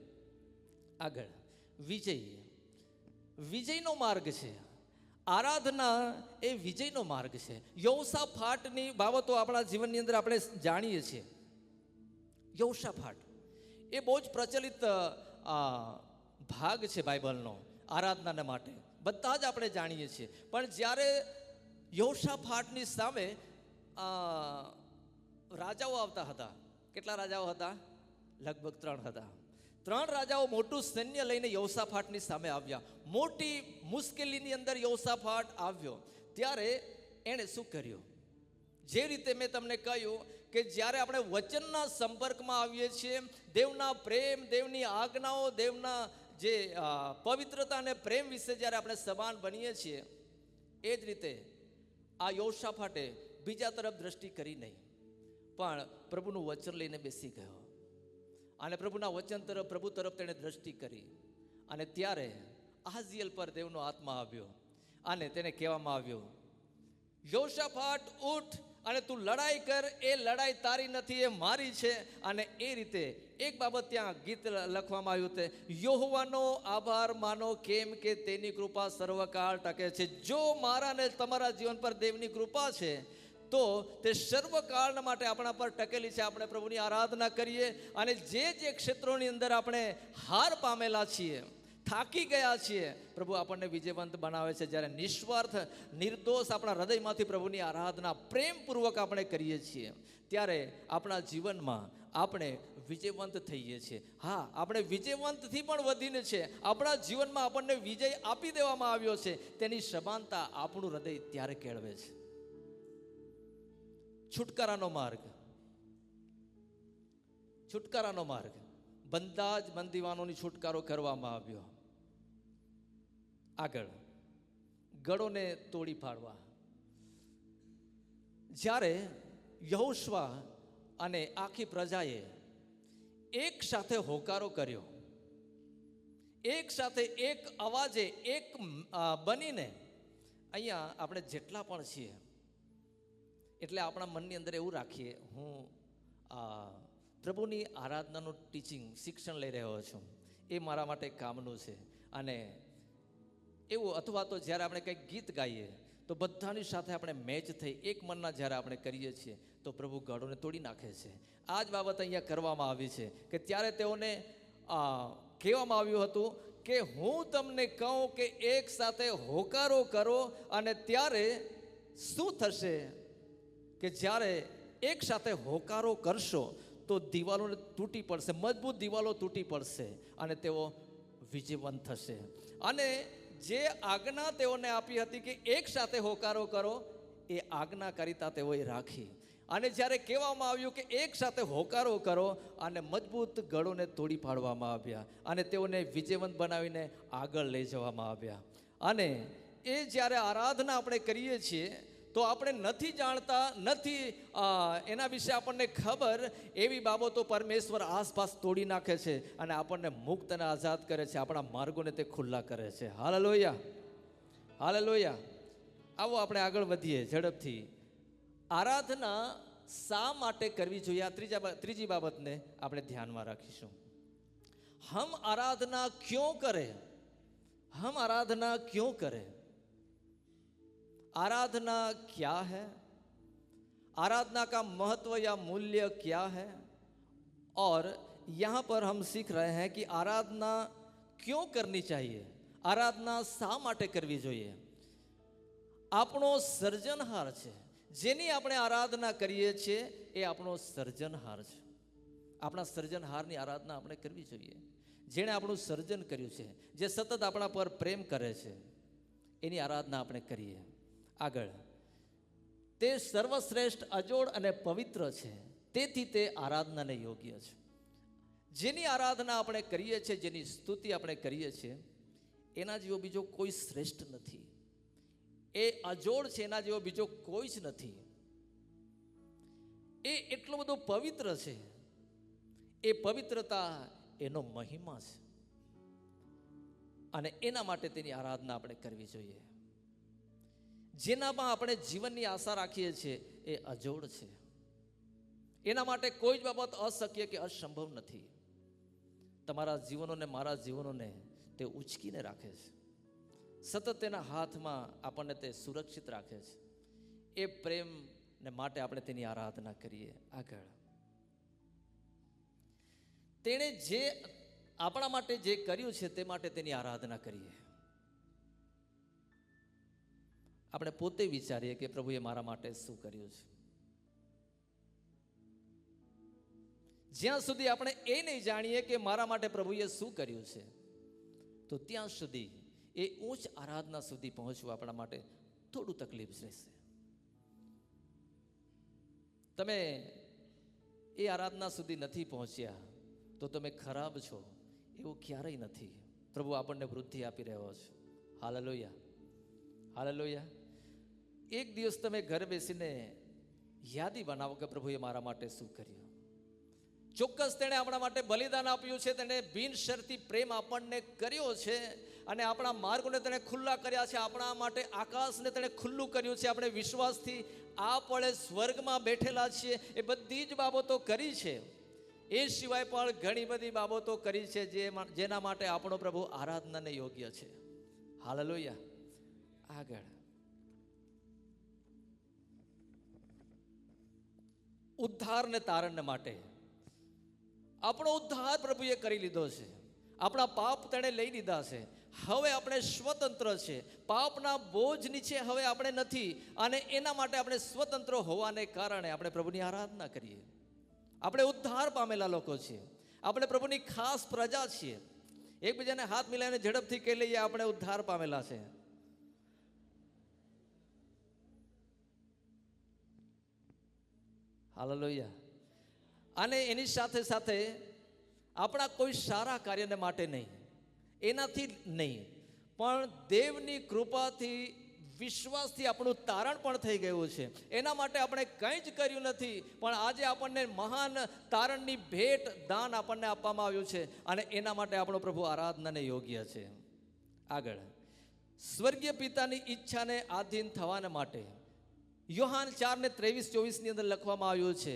આગળ વિજય, વિજયનો માર્ગ છે. આરાધના એ વિજયનો માર્ગ છે. યહોશાફાટની બાબતો આપણા જીવનની અંદર આપણે જાણીએ છીએ. યહોશાફાટ એ બહુ જ પ્રચલિત ભાગ છે બાઇબલનો આરાધનાને માટે, બધા જ આપણે જાણીએ છીએ. પણ જ્યારે યહોશાફાટની સામે રાજાઓ આવતા હતા, કેટલા રાજાઓ હતા? લગભગ 3 હતા. 3 રાજાઓ મોટું સૈન્ય લઈને યહોશાફાટની સામે આવ્યા. મોટી મુશ્કેલીની અંદર યહોશાફાટ આવ્યો. ત્યારે એણે શું કર્યું? જે રીતે મેં તમને કહ્યું કે જ્યારે આપણે વચનના સંપર્કમાં આવીએ છીએ, દેવના પ્રેમ, દેવની આજ્ઞાઓ, દેવના જે પવિત્રતા અને પ્રેમ વિશે જ્યારે આપણે સભાન બનીએ છીએ, એ જ રીતે આ યહોશાફાટે બીજા તરફ દ્રષ્ટિ કરી નહીં, પણ પ્રભુનું વચન લઈને બેસી ગયો. અને પ્રભુના વચન તરફ, પ્રભુ તરફ તેણે દ્રષ્ટિ કરી. અને ત્યારે આહાઝિયલ પર દેવનો આત્મા આવ્યો, અને તેને કહેવામાં આવ્યું, યહોશાફાટ ઉઠ અને તું લડાઈ કર, એ લડાઈ તારી નથી, એ મારી છે. અને એ રીતે એક બાબત ત્યાં ગીત લખવામાં આવ્યું છે, યહોવાનો આભાર માનો, કેમ કે તેની કૃપા સર્વકાળ ટકે છે. જો મારા ને તમારા જીવન પર દેવની કૃપા છે તો તે સર્વકાળ માટે આપણા પર ટકેલી છે. આપણે પ્રભુની આરાધના કરીએ અને જે ક્ષેત્રોની અંદર આપણે હાર પામેલા છીએ, થાકી ગયા છીએ, પ્રભુ આપણને વિજયવંત બનાવે છે. જ્યારે નિસ્વાર્થ નિર્દોષ આપણા હૃદયમાંથી પ્રભુની આરાધના પ્રેમપૂર્વક આપણે કરીએ છીએ, ત્યારે આપણા જીવનમાં આપણે વિજયવંત થઈએ છીએ. હા, આપણે વિજયવંતથી પણ વધીને છે, આપણા જીવનમાં આપણને વિજય આપી દેવામાં આવ્યો છે. તેની સમાનતા આપણું હૃદય ત્યારે કેળવે છે. છુટકારાનો માર્ગ, છુટકારાનો માર્ગ, બધા જ બંદીવાનોની છુટકારો કરવામાં આવ્યો. આગળ ગળોને તોડી પાડવા. જ્યારે યહોશવા અને આખી પ્રજાએ એક સાથે હોકારો કર્યો, એક સાથે એક અવાજે એક બનીને, અહીંયા આપણે જેટલા પણ છીએ એટલે આપણા મનની અંદર એવું રાખીએ, હું પ્રભુની આરાધનાનું ટીચિંગ શિક્ષણ લઈ રહ્યો છું, એ મારા માટે કામનું છે. અને એવું, અથવા તો જ્યારે આપણે કંઈક ગીત ગાઈએ તો બધાની સાથે આપણે મેચ થઈ એક મનના જ્યારે આપણે કરીએ છીએ તો પ્રભુ ગળોને તોડી નાખે છે. આ જ બાબત અહીંયા કરવામાં આવી છે કે ત્યારે તેઓને કહેવામાં આવ્યું હતું કે હું તમને કહું કે એક સાથે હોકારો કરો, અને ત્યારે શું થશે કે જ્યારે એક સાથે હોકારો કરશો તો દિવાલોને તૂટી પડશે, મજબૂત દિવાલો તૂટી પડશે અને તેઓ વિજયવંત થશે. અને જે આજ્ઞા તેઓને આપી હતી કે એક સાથે હોકારો કરો, એ આજ્ઞાકારિતા તેઓએ રાખી. અને જ્યારે કહેવામાં આવ્યું કે એક સાથે હોકારો કરો, અને મજબૂત ગળોને તોડી પાડવામાં આવ્યા અને તેઓને વિજયવંત બનાવીને આગળ લઈ જવામાં આવ્યા. અને એ જ્યારે આરાધના આપણે કરીએ છીએ તો આપણે નથી જાણતા, નથી એના વિશે આપણને ખબર, એવી બાબતો પરમેશ્વર આસપાસ તોડી નાખે છે અને આપણને મુક્ત અને આઝાદ કરે છે, આપણા માર્ગોને તે ખુલ્લા કરે છે. Hallelujah, hallelujah. આવો આપણે આગળ વધીએ ઝડપથી. આરાધના શા માટે કરવી જોઈએ, આ ત્રીજી બાબતને આપણે ધ્યાનમાં રાખીશું. હમ આરાધના ક્यों કરે, हम आराधना क्यों करें, आराधना क्या है, आराधना का महत्व या मूल्य क्या है, और यहाँ पर हम सीख रहे हैं कि आराधना क्यों करनी चाहिए, आराधना શા માટે કરવી જોઈએ. આપણો સર્જનહાર છે, જેની આપણે આરાધના કરીએ છીએ એ આપણો સર્જનહાર છે. આપણા સર્જનહારની આરાધના આપણે કરવી જોઈએ. જેણે આપણું સર્જન કર્યું છે, જે સતત આપણા પર પ્રેમ કરે છે, એની આરાધના આપણે કરીએ. આગળ, તે સર્વશ્રેષ્ઠ, અજોડ અને પવિત્ર છે, તેથી તે આરાધનાને યોગ્ય છે. જેની આરાધના આપણે કરીએ છીએ, જેની સ્તુતિ આપણે કરીએ છીએ, એના જેવો બીજો કોઈ શ્રેષ્ઠ નથી. એ અજોડ છે, એના જેવો બીજો કોઈ જ નથી. એ એટલો બધો પવિત્ર છે, એ પવિત્રતા એનો મહિમા છે, અને એના માટે તેની આરાધના આપણે કરવી જોઈએ. જેનામાં આપણે જીવનની આશા રાખીએ છીએ એ અજોડ છે, એના માટે કોઈ જ બાબત અશક્ય કે અસંભવ નથી. તમારા જીવનોને, મારા જીવનોને તે ઉચકીને રાખે છે, સતત તેના હાથમાં આપણને તે સુરક્ષિત રાખે છે. એ પ્રેમને માટે આપણે તેની આરાધના કરીએ. આગળ, તેણે જે આપણા માટે જે કર્યું છે તે માટે તેની આરાધના કરીએ. આપણે પોતે વિચારીએ કે પ્રભુએ મારા માટે શું કર્યું છે. જ્યાં સુધી આપણે એ નહીં જાણીએ કે મારા માટે પ્રભુએ શું કર્યું છે, તો ત્યાં સુધી એ ઉચ્ચ આરાધના સુધી પહોંચવું આપણા માટે થોડું તકલીફ રહેશે. તમે એ આરાધના સુધી નથી પહોંચ્યા તો તમે ખરાબ છો એવું ક્યારેય નથી. પ્રભુ આપણને વૃદ્ધિ આપી રહ્યો છે. Hallelujah, hallelujah. એક દિવસ તમે ઘરે બેસીને યાદી બનાવો કે પ્રભુએ મારા માટે શું કર્યું. ચોક્કસ તેણે આપણા માટે બલિદાન આપ્યું છે, તેણે બિનશરતી પ્રેમ આપણને કર્યો છે, અને આપણા માર્ગોને તેણે ખુલ્લા કર્યા છે, આપણા માટે આકાશને તેણે ખુલ્લું કર્યું છે. આપણે વિશ્વાસથી આપણે સ્વર્ગમાં બેઠેલા છીએ, એ બધી જ બાબતો કરી છે. એ સિવાય પણ ઘણી બધી બાબતો કરી છે જેના માટે આપણો પ્રભુ આરાધનાને યોગ્ય છે. હાલેલુયા. આગળ, ઉદ્ધાર ને તારણને માટે. આપણો ઉદ્ધાર પ્રભુએ કરી લીધો છે, આપણા પાપ તેણે લઈ લીધા છે. હવે આપણે સ્વતંત્ર છે, પાપના બોજ નીચે હવે આપણે નથી, અને એના માટે આપણે સ્વતંત્ર હોવાને કારણે આપણે પ્રભુની આરાધના કરીએ. આપણે ઉદ્ધાર પામેલા લોકો છીએ, આપણે પ્રભુની ખાસ પ્રજા છીએ. એકબીજાને હાથ મિલાવીને ઝડપથી કહી લઈએ, આપણે ઉદ્ધાર પામેલા છે. હાલેલુયા. અને એની સાથે સાથે આપણા કોઈ સારા કાર્યને માટે નહીં, એનાથી નહીં, પણ દેવની કૃપાથી વિશ્વાસથી આપણું તારણ પણ થઈ ગયું છે. એના માટે આપણે કંઈ જ કર્યું નથી, પણ આજે આપણને મહાન તારણની ભેટ દાન આપણને આપવામાં આવ્યું છે, અને એના માટે આપણો પ્રભુ આરાધનાને યોગ્ય છે. આગળ સ્વર્ગીય પિતાની ઈચ્છાને આધીન થવાના માટે યોહાન 4:23-24 ની અંદર લખવામાં આવ્યું છે,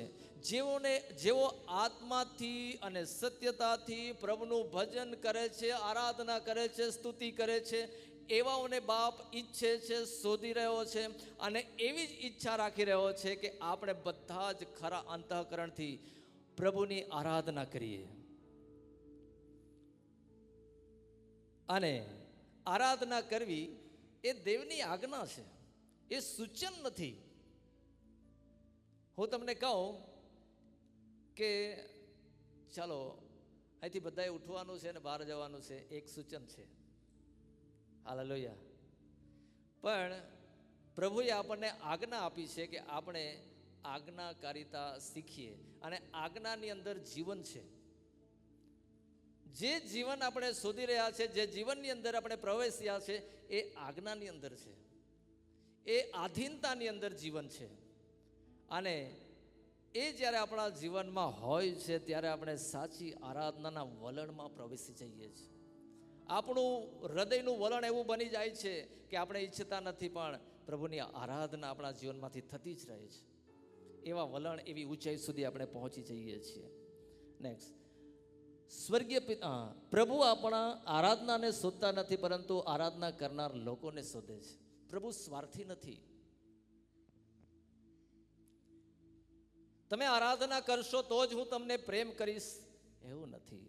જેઓ આત્માથી અને સત્યતાથી પ્રભુનું ભજન કરે છે, આરાધના કરે છે, સ્તુતિ કરે છે, એવાઓને બાપ ઈચ્છે છે, શોધી રહ્યો છે, અને એવી જ ઈચ્છા રાખી રહ્યો છે કે આપણે બધા જ ખરા અંતઃકરણથી પ્રભુની આરાધના કરીએ. અને આરાધના કરવી એ દેવની આજ્ઞા છે, એ સૂચન નથી. હું તમને કહું કે ચાલો અહીંથી બધાએ ઉઠવાનું છે ને બહાર જવાનું છે, એક સૂચન છે. હાલેલુયા. પણ પ્રભુએ આપણને આજ્ઞા આપી છે કે આપણે આજ્ઞાકારિતા શીખીએ, અને આજ્ઞાની અંદર જીવન છે. જે જીવન આપણે શોધી રહ્યા છે, જે જીવનની અંદર આપણે પ્રવેશ્યા છે, એ આજ્ઞાની અંદર છે, એ આધીનતાની અંદર જીવન છે. અને એ જ્યારે આપણા જીવનમાં હોય છે ત્યારે આપણે સાચી આરાધનાના વલણમાં પ્રવેશી જઈએ છીએ. આપણું હૃદયનું વલણ એવું બની જાય છે કે આપણે ઈચ્છતા નથી, પણ પ્રભુની આરાધના આપણા જીવનમાંથી થતી જ રહે છે. એવા વલણ, એવી ઊંચાઈ સુધી આપણે પહોંચી જઈએ છીએ. નેક્સ્ટ, સ્વર્ગીય પિતા પ્રભુ આપણા આરાધનાને શોધતા નથી, પરંતુ આરાધના કરનાર લોકોને શોધે છે. પ્રભુ સ્વાર્થી નથી. તમે આરાધના કરશો તો જ હું તમને પ્રેમ કરીશ એવું નથી,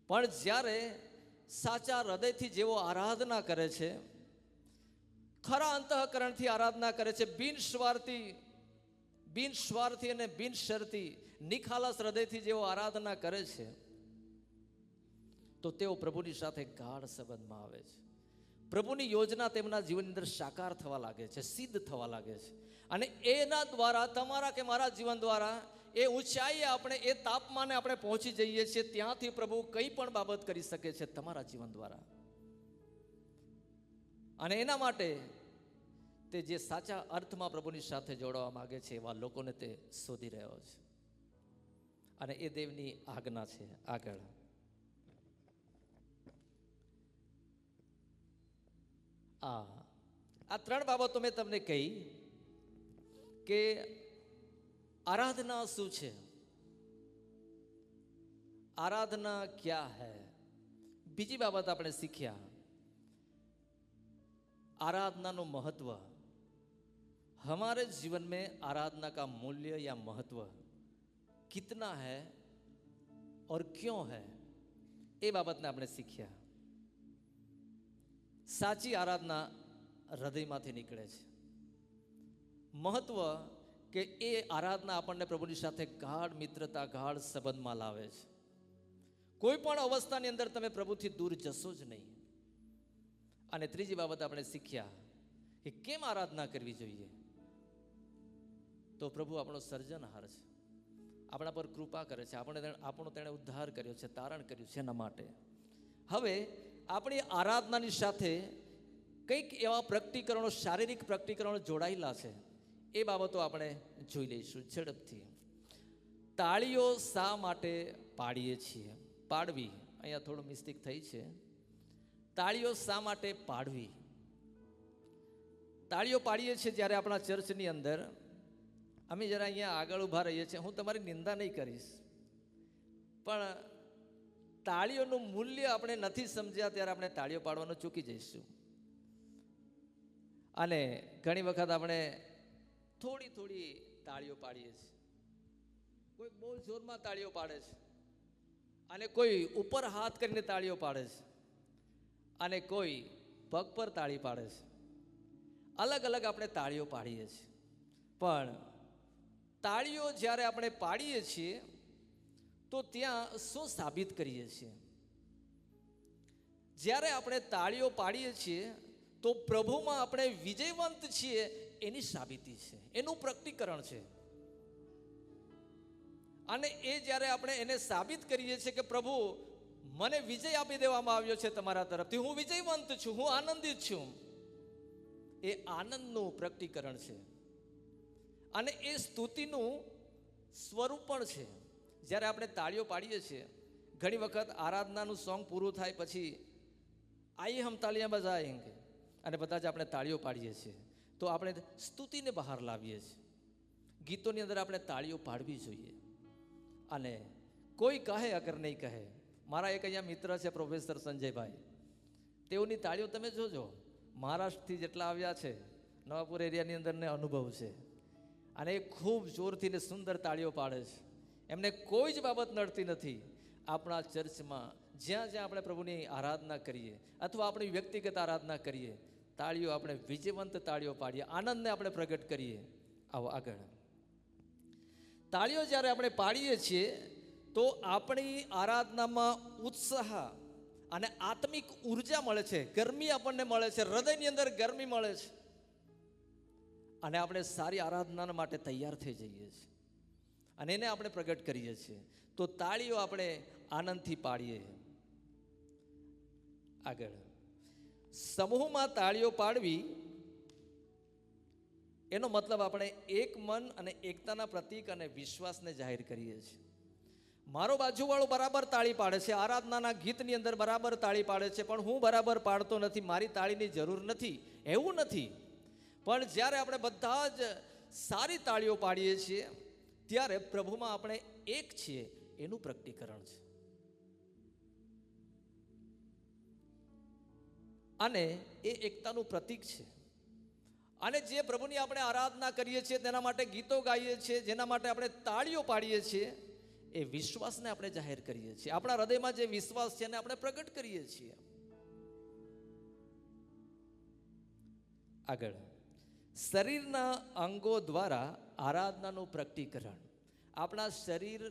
પણ જ્યારે સાચા હૃદયથી જેવો આરાધના કરે છે, ખરા અંતઃકરણથી આરાધના કરે છે, બિનસ્વાર્થી અને બિનશરતી નિખાલસ હૃદયથી જેવો આરાધના કરે છે, તો તેઓ પ્રભુની સાથે ગાઢ સંબંધમાં આવે છે. પ્રભુની યોજના તેમના જીવનની અંદર સાકાર થવા લાગે છે, સિદ્ધ થવા લાગે છે. અને એના દ્વારા, તમારા કે મારા જીવન દ્વારા, એ ઊંચાઈએ આપણે, એ તાપમાને આપણે પહોંચી જઈએ છીએ. ત્યાંથી પ્રભુ કંઈ પણ બાબત કરી શકે છે તમારા જીવન દ્વારા. અને એના માટે તે જે સાચા અર્થમાં પ્રભુની સાથે જોડવા માંગે છે એવા લોકોને તે શોધી રહ્યો છે, અને એ દેવની આજ્ઞા છે. આગળ આ ત્રણ બાબતો મેં તમને કહી કે આરાધના શું છે, आराधना क्या है. બીજી બાબત આપણે શીખ્યા, आराधना नो महत्व. हमारे जीवन में आराधना का मूल्य या महत्व कितना है और क्यों है, એ બાબતને આપણે શીખ્યા. સાચી આરાધના હૃદયમાંથી નીકળે છે. મહત્વ કે એ આરાધના આપણને પ્રભુની સાથે ગાઢ મિત્રતા, ગાઢ સંબંધમાં લાવે છે. કોઈ પણ અવસ્થાની અંદર તમે પ્રભુથી દૂર જશો જ નહીં. અને ત્રીજી બાબત આપણે શીખ્યા કે કેમ આરાધના કરવી જોઈએ. તો પ્રભુ આપણો સર્જનહાર છે, આપણા પર કૃપા કરે છે, આપણો તેણે ઉદ્ધાર કર્યો છે, તારણ કર્યું છે. એના માટે હવે આપણી આરાધનાની સાથે કંઈક એવા પ્રકટીકરણો, શારીરિક પ્રકટીકરણો જોડાયેલા છે. એ બાબતો આપણે જોઈ લઈશું ઝડપથી. તાળીઓ શા માટે પાડીએ છીએ? પાડવી, અહીંયા થોડું મિસ્ટેક થઈ છે. તાળીઓ શા માટે પાડવી? તાળીઓ પાડીએ છીએ જ્યારે આપણા ચર્ચની અંદર અમે જરા અહીંયા આગળ ઊભા રહીએ છીએ. હું તમારી નિંદા નહીં કરીશ, પણ તાળીઓનું મૂલ્ય આપણે નથી સમજ્યા ત્યારે આપણે તાળીઓ પાડવાનું ચૂકી જઈશું. અને ઘણી વખત આપણે થોડી તાળીઓ પાડીએ છીએ. કોઈ બહુ જોરમાં તાળીઓ પાડે છે, અને કોઈ ઉપર હાથ કરીને તાળીઓ પાડે છે, અને કોઈ પગ પર તાળી પાડે છે. અલગ અલગ આપણે તાળીઓ પાડીએ છીએ. પણ તાળીઓ જ્યારે આપણે પાડીએ છીએ તો ત્યાં શું સાબિત કરીએ છીએ? જ્યારે આપણે તાળીઓ પાડીએ છીએ તો પ્રભુમાં આપણે વિજયવંત છીએ એની સાબિતી છે, એનું પ્રકટીકરણ છે. અને એ જ્યારે આપણે એને સાબિત કરીએ છીએ કે પ્રભુ મને વિજય આપી દેવામાં આવ્યો છે તમારા તરફથી, હું વિજયવંત છું, હું આનંદિત છું, એ આનંદનું પ્રકટીકરણ છે. અને એ સ્તુતિનું સ્વરૂપ પણ છે. જ્યારે આપણે તાળીઓ પાડીએ છીએ, ઘણી વખત આરાધનાનું સોંગ પૂરું થાય પછી આઈએ હમ તાલિયાં બજાએંગે અને બધા જ આપણે તાળીઓ પાડીએ છીએ, તો આપણે સ્તુતિને બહાર લાવીએ છીએ. ગીતોની અંદર આપણે તાળીઓ પાડવી જોઈએ. અને કોઈ કહે અગર નહીં કહે, મારા એક અહીંયા મિત્ર છે પ્રોફેસર સંજયભાઈ, તેઓની તાળીઓ તમે જોજો, મહારાષ્ટ્રથી જેટલા આવ્યા છે નવાપુર એરિયાની અંદર ને અનુભવ છે, અને એ ખૂબ જોરથી ને સુંદર તાળીઓ પાડે છે. એમને કોઈ જ બાબત નડતી નથી. આપણા ચર્ચમાં જ્યાં જ્યાં આપણે પ્રભુની આરાધના કરીએ અથવા આપણી વ્યક્તિગત આરાધના કરીએ, તાળીઓ આપણે વિજયવંત તાળીઓ પાડીએ, આનંદને આપણે પ્રગટ કરીએ. આવો આગળ. તાળીઓ જ્યારે આપણે પાડીએ છીએ તો આપણી આરાધનામાં ઉત્સાહ અને આત્મિક ઉર્જા મળે છે, ગરમી આપણને મળે છે, હૃદયની અંદર ગરમી મળે છે, અને આપણે સારી આરાધના માટે તૈયાર થઈ જઈએ છીએ અને એને આપણે પ્રગટ કરીએ છીએ. તો તાળીઓ આપણે આનંદથી પાડીએ. આગળ, સમૂહમાં તાળીઓ પાડવી એનો મતલબ આપણે એક મન અને એકતાના પ્રતીક અને વિશ્વાસને જાહેર કરીએ છીએ. મારો બાજુવાળો બરાબર તાળી પાડે છે, આરાધનાના ગીતની અંદર બરાબર તાળી પાડે છે, પણ હું બરાબર પાડતો નથી, મારી તાળીની જરૂર નથી, એવું નથી. પણ જ્યારે આપણે બધા જ સારી તાળીઓ પાડીએ છીએ ત્યારે પ્રભુમાં આપણે એક છીએ એનું પ્રકટીકરણ છે. અને એ એકતાનું પ્રતીક છે. અને જે પ્રભુની આપણે આરાધના કરીએ છીએ, તેના માટે ગીતો ગાઈએ છીએ, જેના માટે આપણે તાળીઓ પાડીએ છીએ, એ વિશ્વાસને આપણે જાહેર કરીએ છીએ. આપણા હૃદયમાં જે વિશ્વાસ છે એને આપણે પ્રગટ કરીએ છીએ. આગળ, શરીરના અંગો દ્વારા આરાધનાનું પ્રકટીકરણ. આપણા શરીર,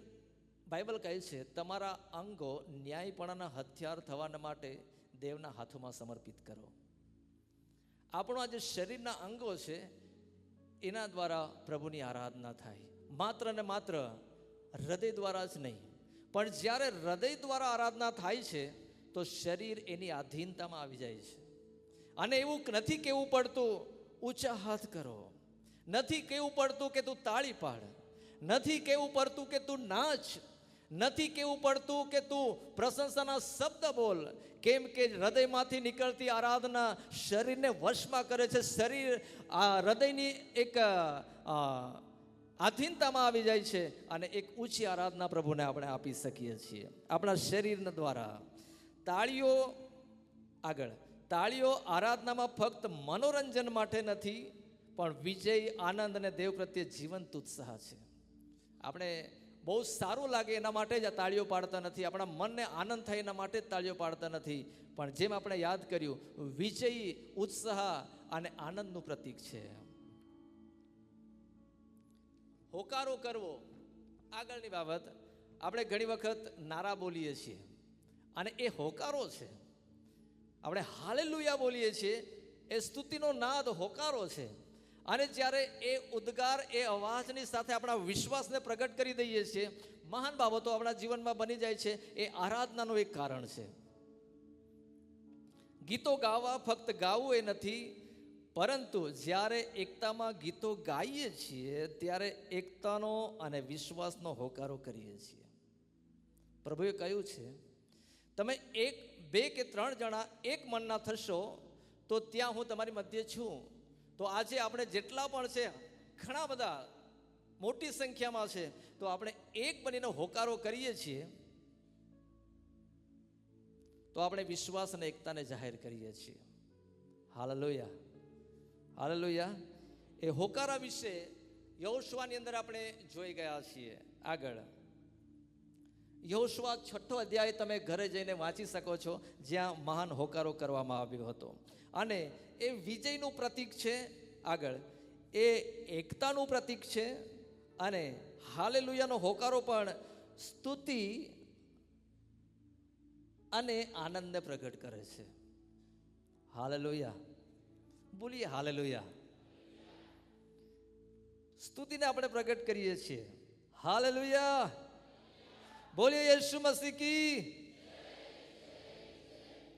બાઇબલ કહે છે, તમારા અંગો ન્યાયપણાના હથિયાર થવાના માટે દેવના હાથોમાં સમર્પિત કરો. આપણો જે શરીરના અંગો છે એના દ્વારા પ્રભુની આરાધના થાય. માત્ર ને માત્ર હૃદય દ્વારા જ નહીં, પણ જ્યારે હૃદય દ્વારા આરાધના થાય છે તો શરીર એની આધીનતામાં આવી જાય છે. અને એવું નથી કહેવું પડતું ઊંચા હાથ કરો, નથી કહેવું પડતું કે તું તાળી પાડ, નથી કહેવું પડતું કે તું નાચ, નથી કહેવું પડતું કે તું પ્રશંસાના શબ્દ બોલ. કેમ કે હૃદયમાંથી નીકળતી આરાધના શરીરને વશમાં કરે છે. શરીર આ હૃદયની એક આધીનતામાં આવી જાય છે અને એક ઊંચી આરાધના પ્રભુને આપણે આપી શકીએ છીએ આપણા શરીરના દ્વારા. તાળીઓ, આગળ, તાળીઓ આરાધનામાં ફક્ત મનોરંજન માટે નથી, પણ વિજય, આનંદ અને દેવ પ્રત્યે જીવંત ઉત્સાહ છે. આપણે બહુ સારું લાગે એના માટે જ આ તાળીઓ પાડતા નથી, આપણા મનને આનંદ થાય એના માટે જ તાળીઓ પાડતા નથી, પણ જેમ આપણે યાદ કર્યું, વિજયી, ઉત્સાહ અને આનંદનું પ્રતીક છે. હોકારો કરવો, આગળની બાબત. આપણે ઘણી વખત નારા બોલીએ છીએ અને એ હોકારો છે. આપણે હાલેલુયા બોલીએ છીએ, એ સ્તુતિનો નાદ હોકારો છે. અને જ્યારે એ ઉદ્ગાર, એ અવાજની સાથે આપણા વિશ્વાસને પ્રગટ કરી દઈએ છીએ, મહાન બાબતો આપણા જીવનમાં બની જાય છે. એ આરાધનાનું એક કારણ છે. ગીતો ગાવા, ફક્ત ગાવું એ નથી, પરંતુ જ્યારે એકતામાં ગીતો ગાઈએ છીએ ત્યારે એકતાનો અને વિશ્વાસનો હોકારો કરીએ છીએ. પ્રભુએ કહ્યું છે, તમે 2 કે 3 જણા એક મનના થશો તો ત્યાં હું તમારી મધ્યે છું. તો આજે આપણે જેટલા પણ છે, ઘણા બધા મોટી સંખ્યામાં છે, તો આપણે એક બનીને હોકારો કરીએ છીએ તો આપણે વિશ્વાસ અને એકતાને જાહેર કરીએ છીએ. Hallelujah, hallelujah. એ હોકારા વિશે યહોશુઆની અંદર આપણે જોઈ ગયા છીએ. આગળ યહોશુઆ 6 અધ્યાય તમે ઘરે જઈને વાંચી શકો છો, જ્યાં મહાન હોકારો કરવામાં આવ્યો હતો અને એ વિજયનું પ્રતીક છે. આગળ એ એકતાનું પ્રતીક છે અને હાલેલુયાનો હોકારો પણ સ્તુતિ અને આનંદને પ્રગટ કરે છે. હાલેલુયા, બોલીએ હાલેલુયા. સ્તુતિને આપણે પ્રગટ કરીએ છીએ. હાલેલુયા, બોલીએ યેશુ મસીહ કી.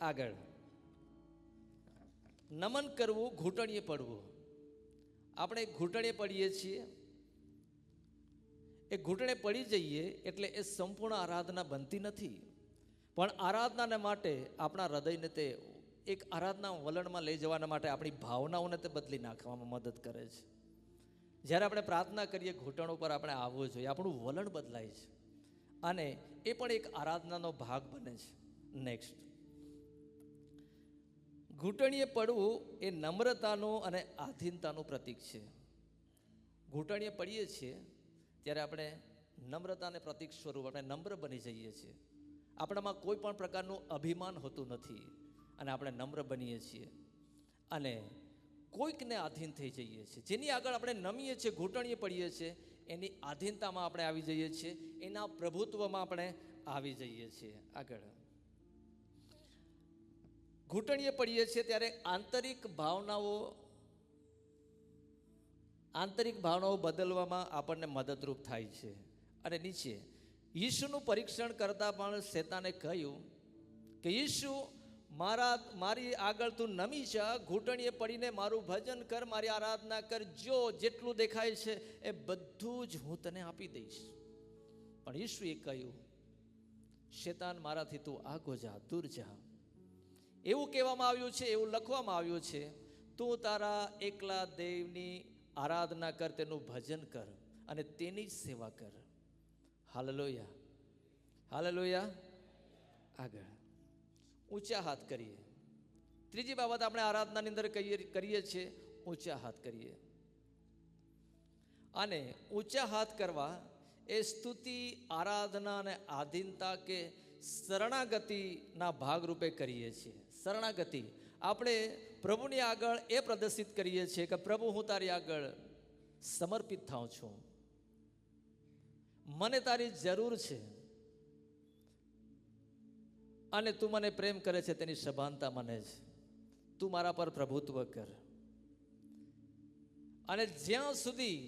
આગળ નમન કરવું, ઘૂંટણીએ પડવું. આપણે ઘૂંટણીએ પડીએ છીએ, એ ઘૂંટણે પડી જઈએ એટલે એ સંપૂર્ણ આરાધના બનતી નથી, પણ આરાધનાને માટે આપણા હૃદયને તે એક આરાધના વલણમાં લઈ જવાના માટે આપણી ભાવનાઓને તે બદલી નાખવામાં મદદ કરે છે. જ્યારે આપણે પ્રાર્થના કરીએ, ઘૂંટણો પર આપણે આવવું જોઈએ, આપણું વલણ બદલાય છે અને એ પણ એક આરાધનાનો ભાગ બને છે. નેક્સ્ટ, ઘૂંટણીએ પડવું એ નમ્રતાનું અને આધીનતાનું પ્રતીક છે. ઘૂંટણીએ પડીએ છીએ ત્યારે આપણે નમ્રતાને પ્રતીક સ્વરૂપ આપણે નમ્ર બની જઈએ છીએ. આપણામાં કોઈ પણ પ્રકારનું અભિમાન હોતું નથી અને આપણે નમ્ર બનીએ છીએ અને કોઈકને આધીન થઈ જઈએ છીએ. જેની આગળ આપણે નમીએ છીએ, ઘૂંટણીએ પડીએ છીએ, એની આધીનતામાં આપણે આવી જઈએ છીએ, એના પ્રભુત્વમાં આપણે આવી જઈએ છીએ. આગળ ઘૂંટણીએ પડીએ છીએ ત્યારે આંતરિક ભાવનાઓ બદલવામાં આપણને મદદરૂપ થાય છે. અને નીચે યીશુનું પરીક્ષણ કરતા પણ શેતાને કહ્યું કે યીશુ, મારી આગળ તું નમી જા, ઘૂંટણીએ પડીને મારું ભજન કર, મારી આરાધના કર, જો જેટલું દેખાય છે એ બધું જ હું તને આપી દઈશ. પણ યીશુએ કહ્યું, શેતાન, મારાથી તું આગો જા, દૂર જા. એવું કહેવામાં આવ્યું છે, એવું લખવામાં આવ્યું છે, તું તારા એકલા દેવની આરાધના કર, તેનું ભજન કર અને તેની જ સેવા કર. Hallelujah, hallelujah. આગળ ઊંચા હાથ કરીએ. ત્રીજી બાબત આપણે આરાધનાની અંદર કરીએ છીએ, ઊંચા હાથ કરીએ. અને ઊંચા હાથ કરવા એ સ્તુતિ, આરાધના અને આધીનતા કે શરણાગતિના ભાગરૂપે કરીએ છીએ. શરણાગતિ આપણે પ્રભુની આગળ એ પ્રદર્શિત કરીએ છીએ કે પ્રભુ, હું તારી આગળ સમર્પિત થાઉં છું, મને તારી જરૂર છે અને તું મને પ્રેમ કરે છે, તેની સભાનતા મને છે. તું મારા પર પ્રભુત્વ કર. અને જ્યાં સુધી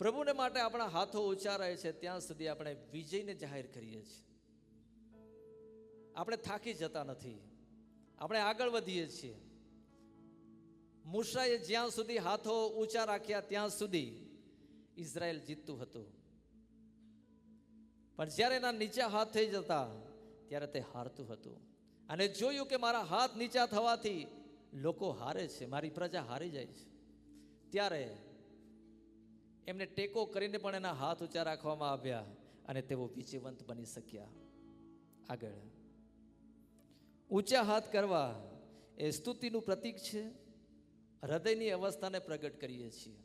પ્રભુને માટે આપણા હાથો ઊંચા રહે છે, ત્યાં સુધી આપણે વિજયને જાહેર કરીએ છીએ. આપણે થાકી જતા નથી, આપણે આગળ વધીએ છીએ. મૂસાએ જ્યાં સુધી હાથો ઊંચા રાખ્યા ત્યાં સુધી ઇઝરાયલ જીતતું હતું, પણ જ્યારે એના નીચા હાથ થઈ જતા ત્યારે તે હારતું હતું. અને જોયું કે મારા હાથ નીચા થવાથી લોકો હારે છે, મારી પ્રજા હારી જાય છે, ત્યારે એમને ટેકો કરીને પણ એના હાથ ઊંચા રાખવામાં આવ્યા અને તેઓ વિજયવંત બની શક્યા. આગળ ઊંચા હાથ કરવા એ સ્તુતિનું પ્રતીક છે. હૃદયની અવસ્થાને પ્રગટ કરીએ છીએ.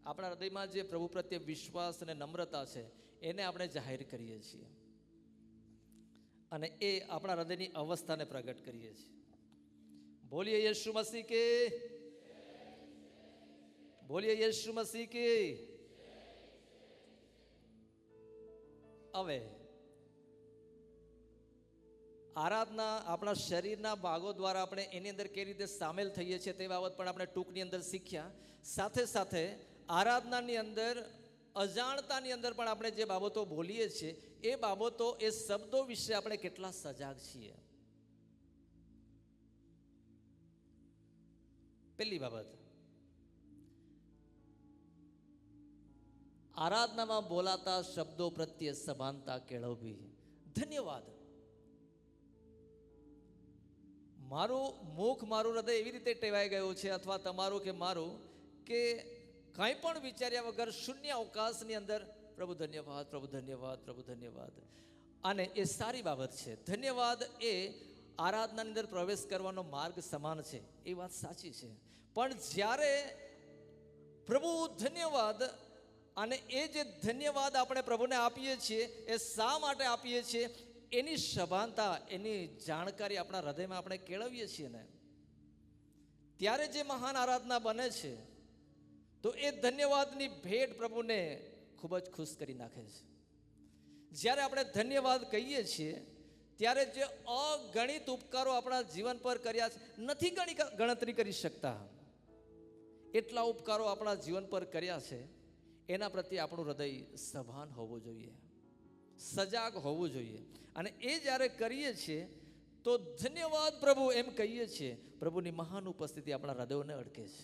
આપણા હૃદયમાં જે પ્રભુ પ્રત્યે વિશ્વાસ અને નમ્રતા છે એને આપણે જાહેર કરીએ છીએ અને એ આપણા હૃદયની અવસ્થાને પ્રગટ કરીએ છીએ. બોલીએ યેશુ મસીહ કે, બોલીએ યેશુ મસીહ કે. હવે આરાધના આપણા શરીરના ભાગો દ્વારા આપણે એની અંદર કેવી રીતે સામેલ થઈએ છીએ તે બાબત પણ આપણે ટૂંકની અંદર શીખ્યા. સાથે સાથે આરાધનાની અંદર અજાણતાની અંદર પણ આપણે જે બાબતો બોલીએ છીએ એ બાબતો, એ શબ્દો વિશે આપણે કેટલા સજાગ છીએ. પહેલી બાબત, આરાધનામાં બોલાતા શબ્દો પ્રત્યે સભાનતા કેળવવી. ધન્યવાદ. મારું મુખ, મારું હૃદય એવી રીતે ટેવાઈ ગયું છે, અથવા તમારું કે મારું, કે કંઈ પણ વિચાર્યા વગર શૂન્ય અવકાશની અંદર પ્રભુ ધન્યવાદ, પ્રભુ ધન્યવાદ, પ્રભુ ધન્યવાદ. અને એ સારી બાબત છે. ધન્યવાદ એ આરાધનાની અંદર પ્રવેશ કરવાનો માર્ગ સમાન છે, એ વાત સાચી છે. પણ જ્યારે પ્રભુ ધન્યવાદ અને એ જે ધન્યવાદ આપણે પ્રભુને આપીએ છીએ એ શા માટે આપીએ છીએ એની સભાનતા, એની જાણકારી આપણા હૃદયમાં આપણે કેળવીએ છીએ ને, ત્યારે જે મહાન આરાધના બને છે તો એ ધન્યવાદની ભેટ પ્રભુને ખૂબ જ ખુશ કરી નાખે છે. જ્યારે આપણે ધન્યવાદ કહીએ છીએ ત્યારે જે અગણિત ઉપકારો આપણા જીવન પર કર્યા છે નથી ગણતરી કરી શકતા, એટલા ઉપકારો આપણા જીવન પર કર્યા છે. એના પ્રત્યે આપણું હૃદય સભાન હોવું જોઈએ, સજાગ હોવું જોઈએ. અને એ જ્યારે કરીએ છીએ તો ધન્યવાદ પ્રભુ એમ કહીએ છીએ. પ્રભુની મહાન ઉપસ્થિતિ આપણા હૃદયોને અડકે છે,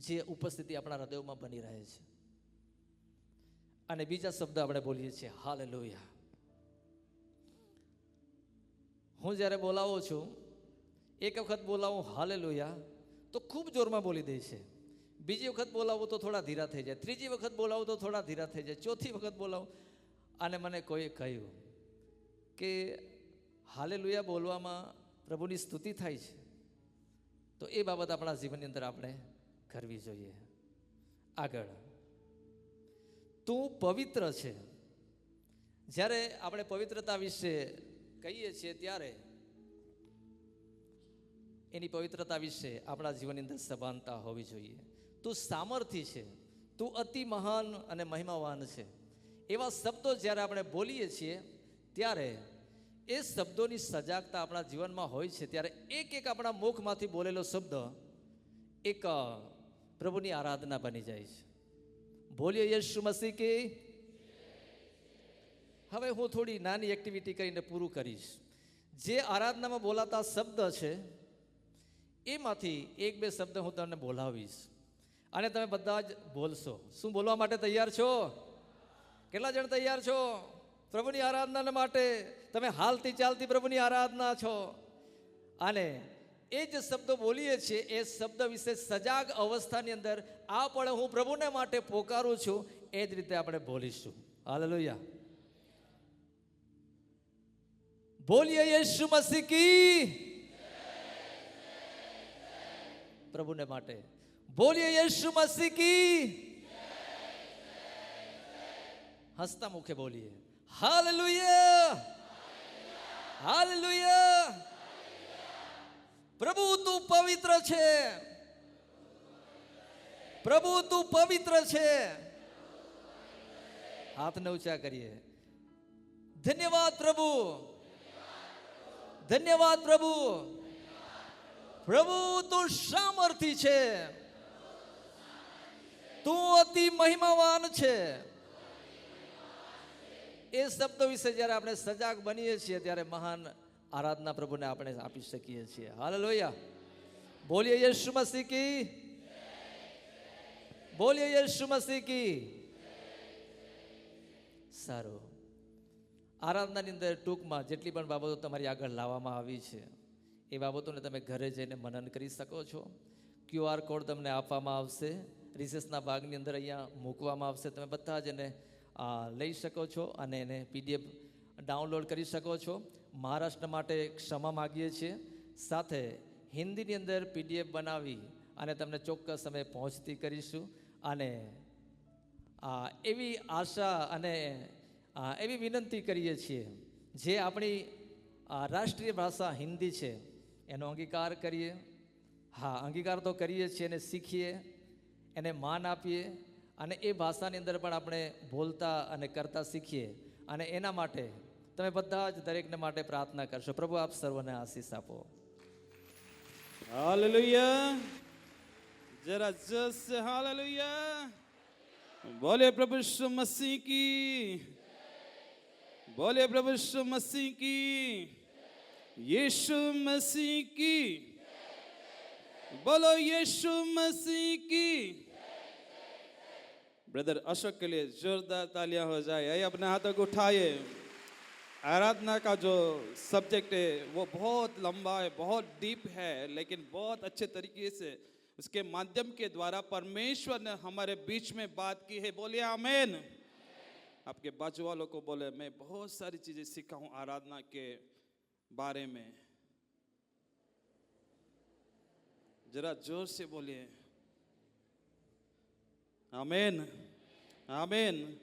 જે ઉપસ્થિતિ આપણા હૃદયોમાં બની રહે છે. અને બીજા શબ્દ આપણે બોલીએ છીએ હાલેલુયા. હું જ્યારે બોલાવું છું, એક વખત બોલાવું હાલેલુયા તો ખૂબ જોરમાં બોલી દે છે. બીજી વખત બોલાવું તો થોડા ધીરા થઈ જાય, ત્રીજી વખત બોલાવું તો થોડા ધીરા થઈ જાય, ચોથી વખત બોલાવું. અને મને કોઈએ કહ્યું કે હાલેલુયા બોલવામાં પ્રભુની સ્તુતિ થાય છે, તો એ બાબત આપણા જીવનની અંદર આપણે કરવી જોઈએ. આગળ, તું પવિત્ર છે. જ્યારે આપણે પવિત્રતા વિશે કહીએ છીએ ત્યારે એની પવિત્રતા વિશે આપણા જીવનની અંદર સભાનતા હોવી જોઈએ. તું સામર્થ્ય છે, તું અતિ મહાન અને મહિમાવાન છે. એવા શબ્દો જ્યારે આપણે બોલીએ છીએ ત્યારે એ શબ્દોની સજાગતા આપણા જીવનમાં હોય છે. ત્યારે એક એક આપણા મુખમાંથી બોલેલો શબ્દ એક પ્રભુની આરાધના બની જાય છે. બોલીએ યીશુ મસીહ કી. હવે હું થોડી નાની એક્ટિવિટી કરીને પૂરું કરીશ. જે આરાધનામાં બોલાતા શબ્દ છે એમાંથી એક બે શબ્દ હું તમને બોલાવીશ અને તમે બધા જ બોલશો. શું બોલવા માટે તૈયાર છો? કેટલા જણ તૈયાર છો પ્રભુની આરાધના માટે? તમે હાલતી ચાલતી પ્રભુની આરાધના છો. અને એ જે શબ્દો બોલીએ છીએ એ શબ્દ વિશે સજાગ અવસ્થાની અંદર આ પણ હું પ્રભુને માટે પોકારું છું એ જ રીતે આપણે બોલીશું. હાલેલુયા. બોલીએ યીશુ મસીહ કી. પ્રભુને માટે બોલીએ યીશુ મસીહ કી. હસતા મુખે બોલીએ હાલેલુયા, હાલેલુયા. પ્રભુ તું પવિત્ર છે, પ્રભુ તું પવિત્ર છે. હાથને ઊંચા કરીએ. ધન્યવાદ પ્રભુ, ધન્યવાદ પ્રભુ. પ્રભુ તું સામર્થ્ય છે, તું અતિ મહિમાવાન છે. એ શબ્દો વિશે જ્યારે આપણે સજાગ બનીએ છીએ ત્યારે મહાન આરાધના પ્રભુને આપણે આપી શકીએ છીએ. હાલેલુયા. બોલીએ યીશુ મસીહ કી. બોલીએ યીશુ મસીહ કી. સારું. આરાધનાની અંદર ટૂંકમાં જેટલી પણ બાબતો તમારી આગળ લાવવામાં આવી છે એ બાબતોને તમે ઘરે જઈને મનન કરી શકો છો. QR કોડ તમને આપવામાં આવશે, રિસેસના ભાગની અંદર અહીંયા મૂકવામાં આવશે. તમે બધા જ એને લઈ શકો છો અને એને PDF ડાઉનલોડ કરી શકો છો. મહારાષ્ટ્ર માટે ક્ષમા માગીએ છીએ. સાથે હિન્દીની અંદર PDF બનાવી અને તમને ચોક્કસ સમયે પહોંચતી કરીશું. અને એવી આશા અને એવી વિનંતી કરીએ છીએ જે આપણી રાષ્ટ્રીય ભાષા હિન્દી છે એનો અંગીકાર કરીએ. હા, અંગીકાર તો કરીએ છીએ, એને શીખીએ, એને માન આપીએ અને એ ભાષાની અંદર પણ આપણે બોલતા અને કરતા શીખીએ. અને એના માટે તમે બધા જ દરેકને માટે પ્રાર્થના કરશો. પ્રભુ આપ સર્વને આશીષ આપો. हालेलुया. जरा जोर से हालेलुया. बोले प्रभु यीशु मसीह की. बोले प्रभु यीशु मसीह की. यीशु मसीह की. बोलो यीशु मसीह की. ब्रदर अशोक के लिए जोरदार तालियां हो जाए. आइए अपने हाथों को उठाइए. आराधना का जो सब्जेक्ट है वो बहुत लंबा है, बहुत डीप है, लेकिन बहुत अच्छे तरीके से उसके माध्यम के द्वारा परमेश्वर ने हमारे बीच में बात की है. बोलिए आमीन. आपके बाजू वालों को बोले मैं बहुत सारी चीजें सीखा हूं आराधना के बारे में. जरा जोर से बोलिए आमीन. आमीन।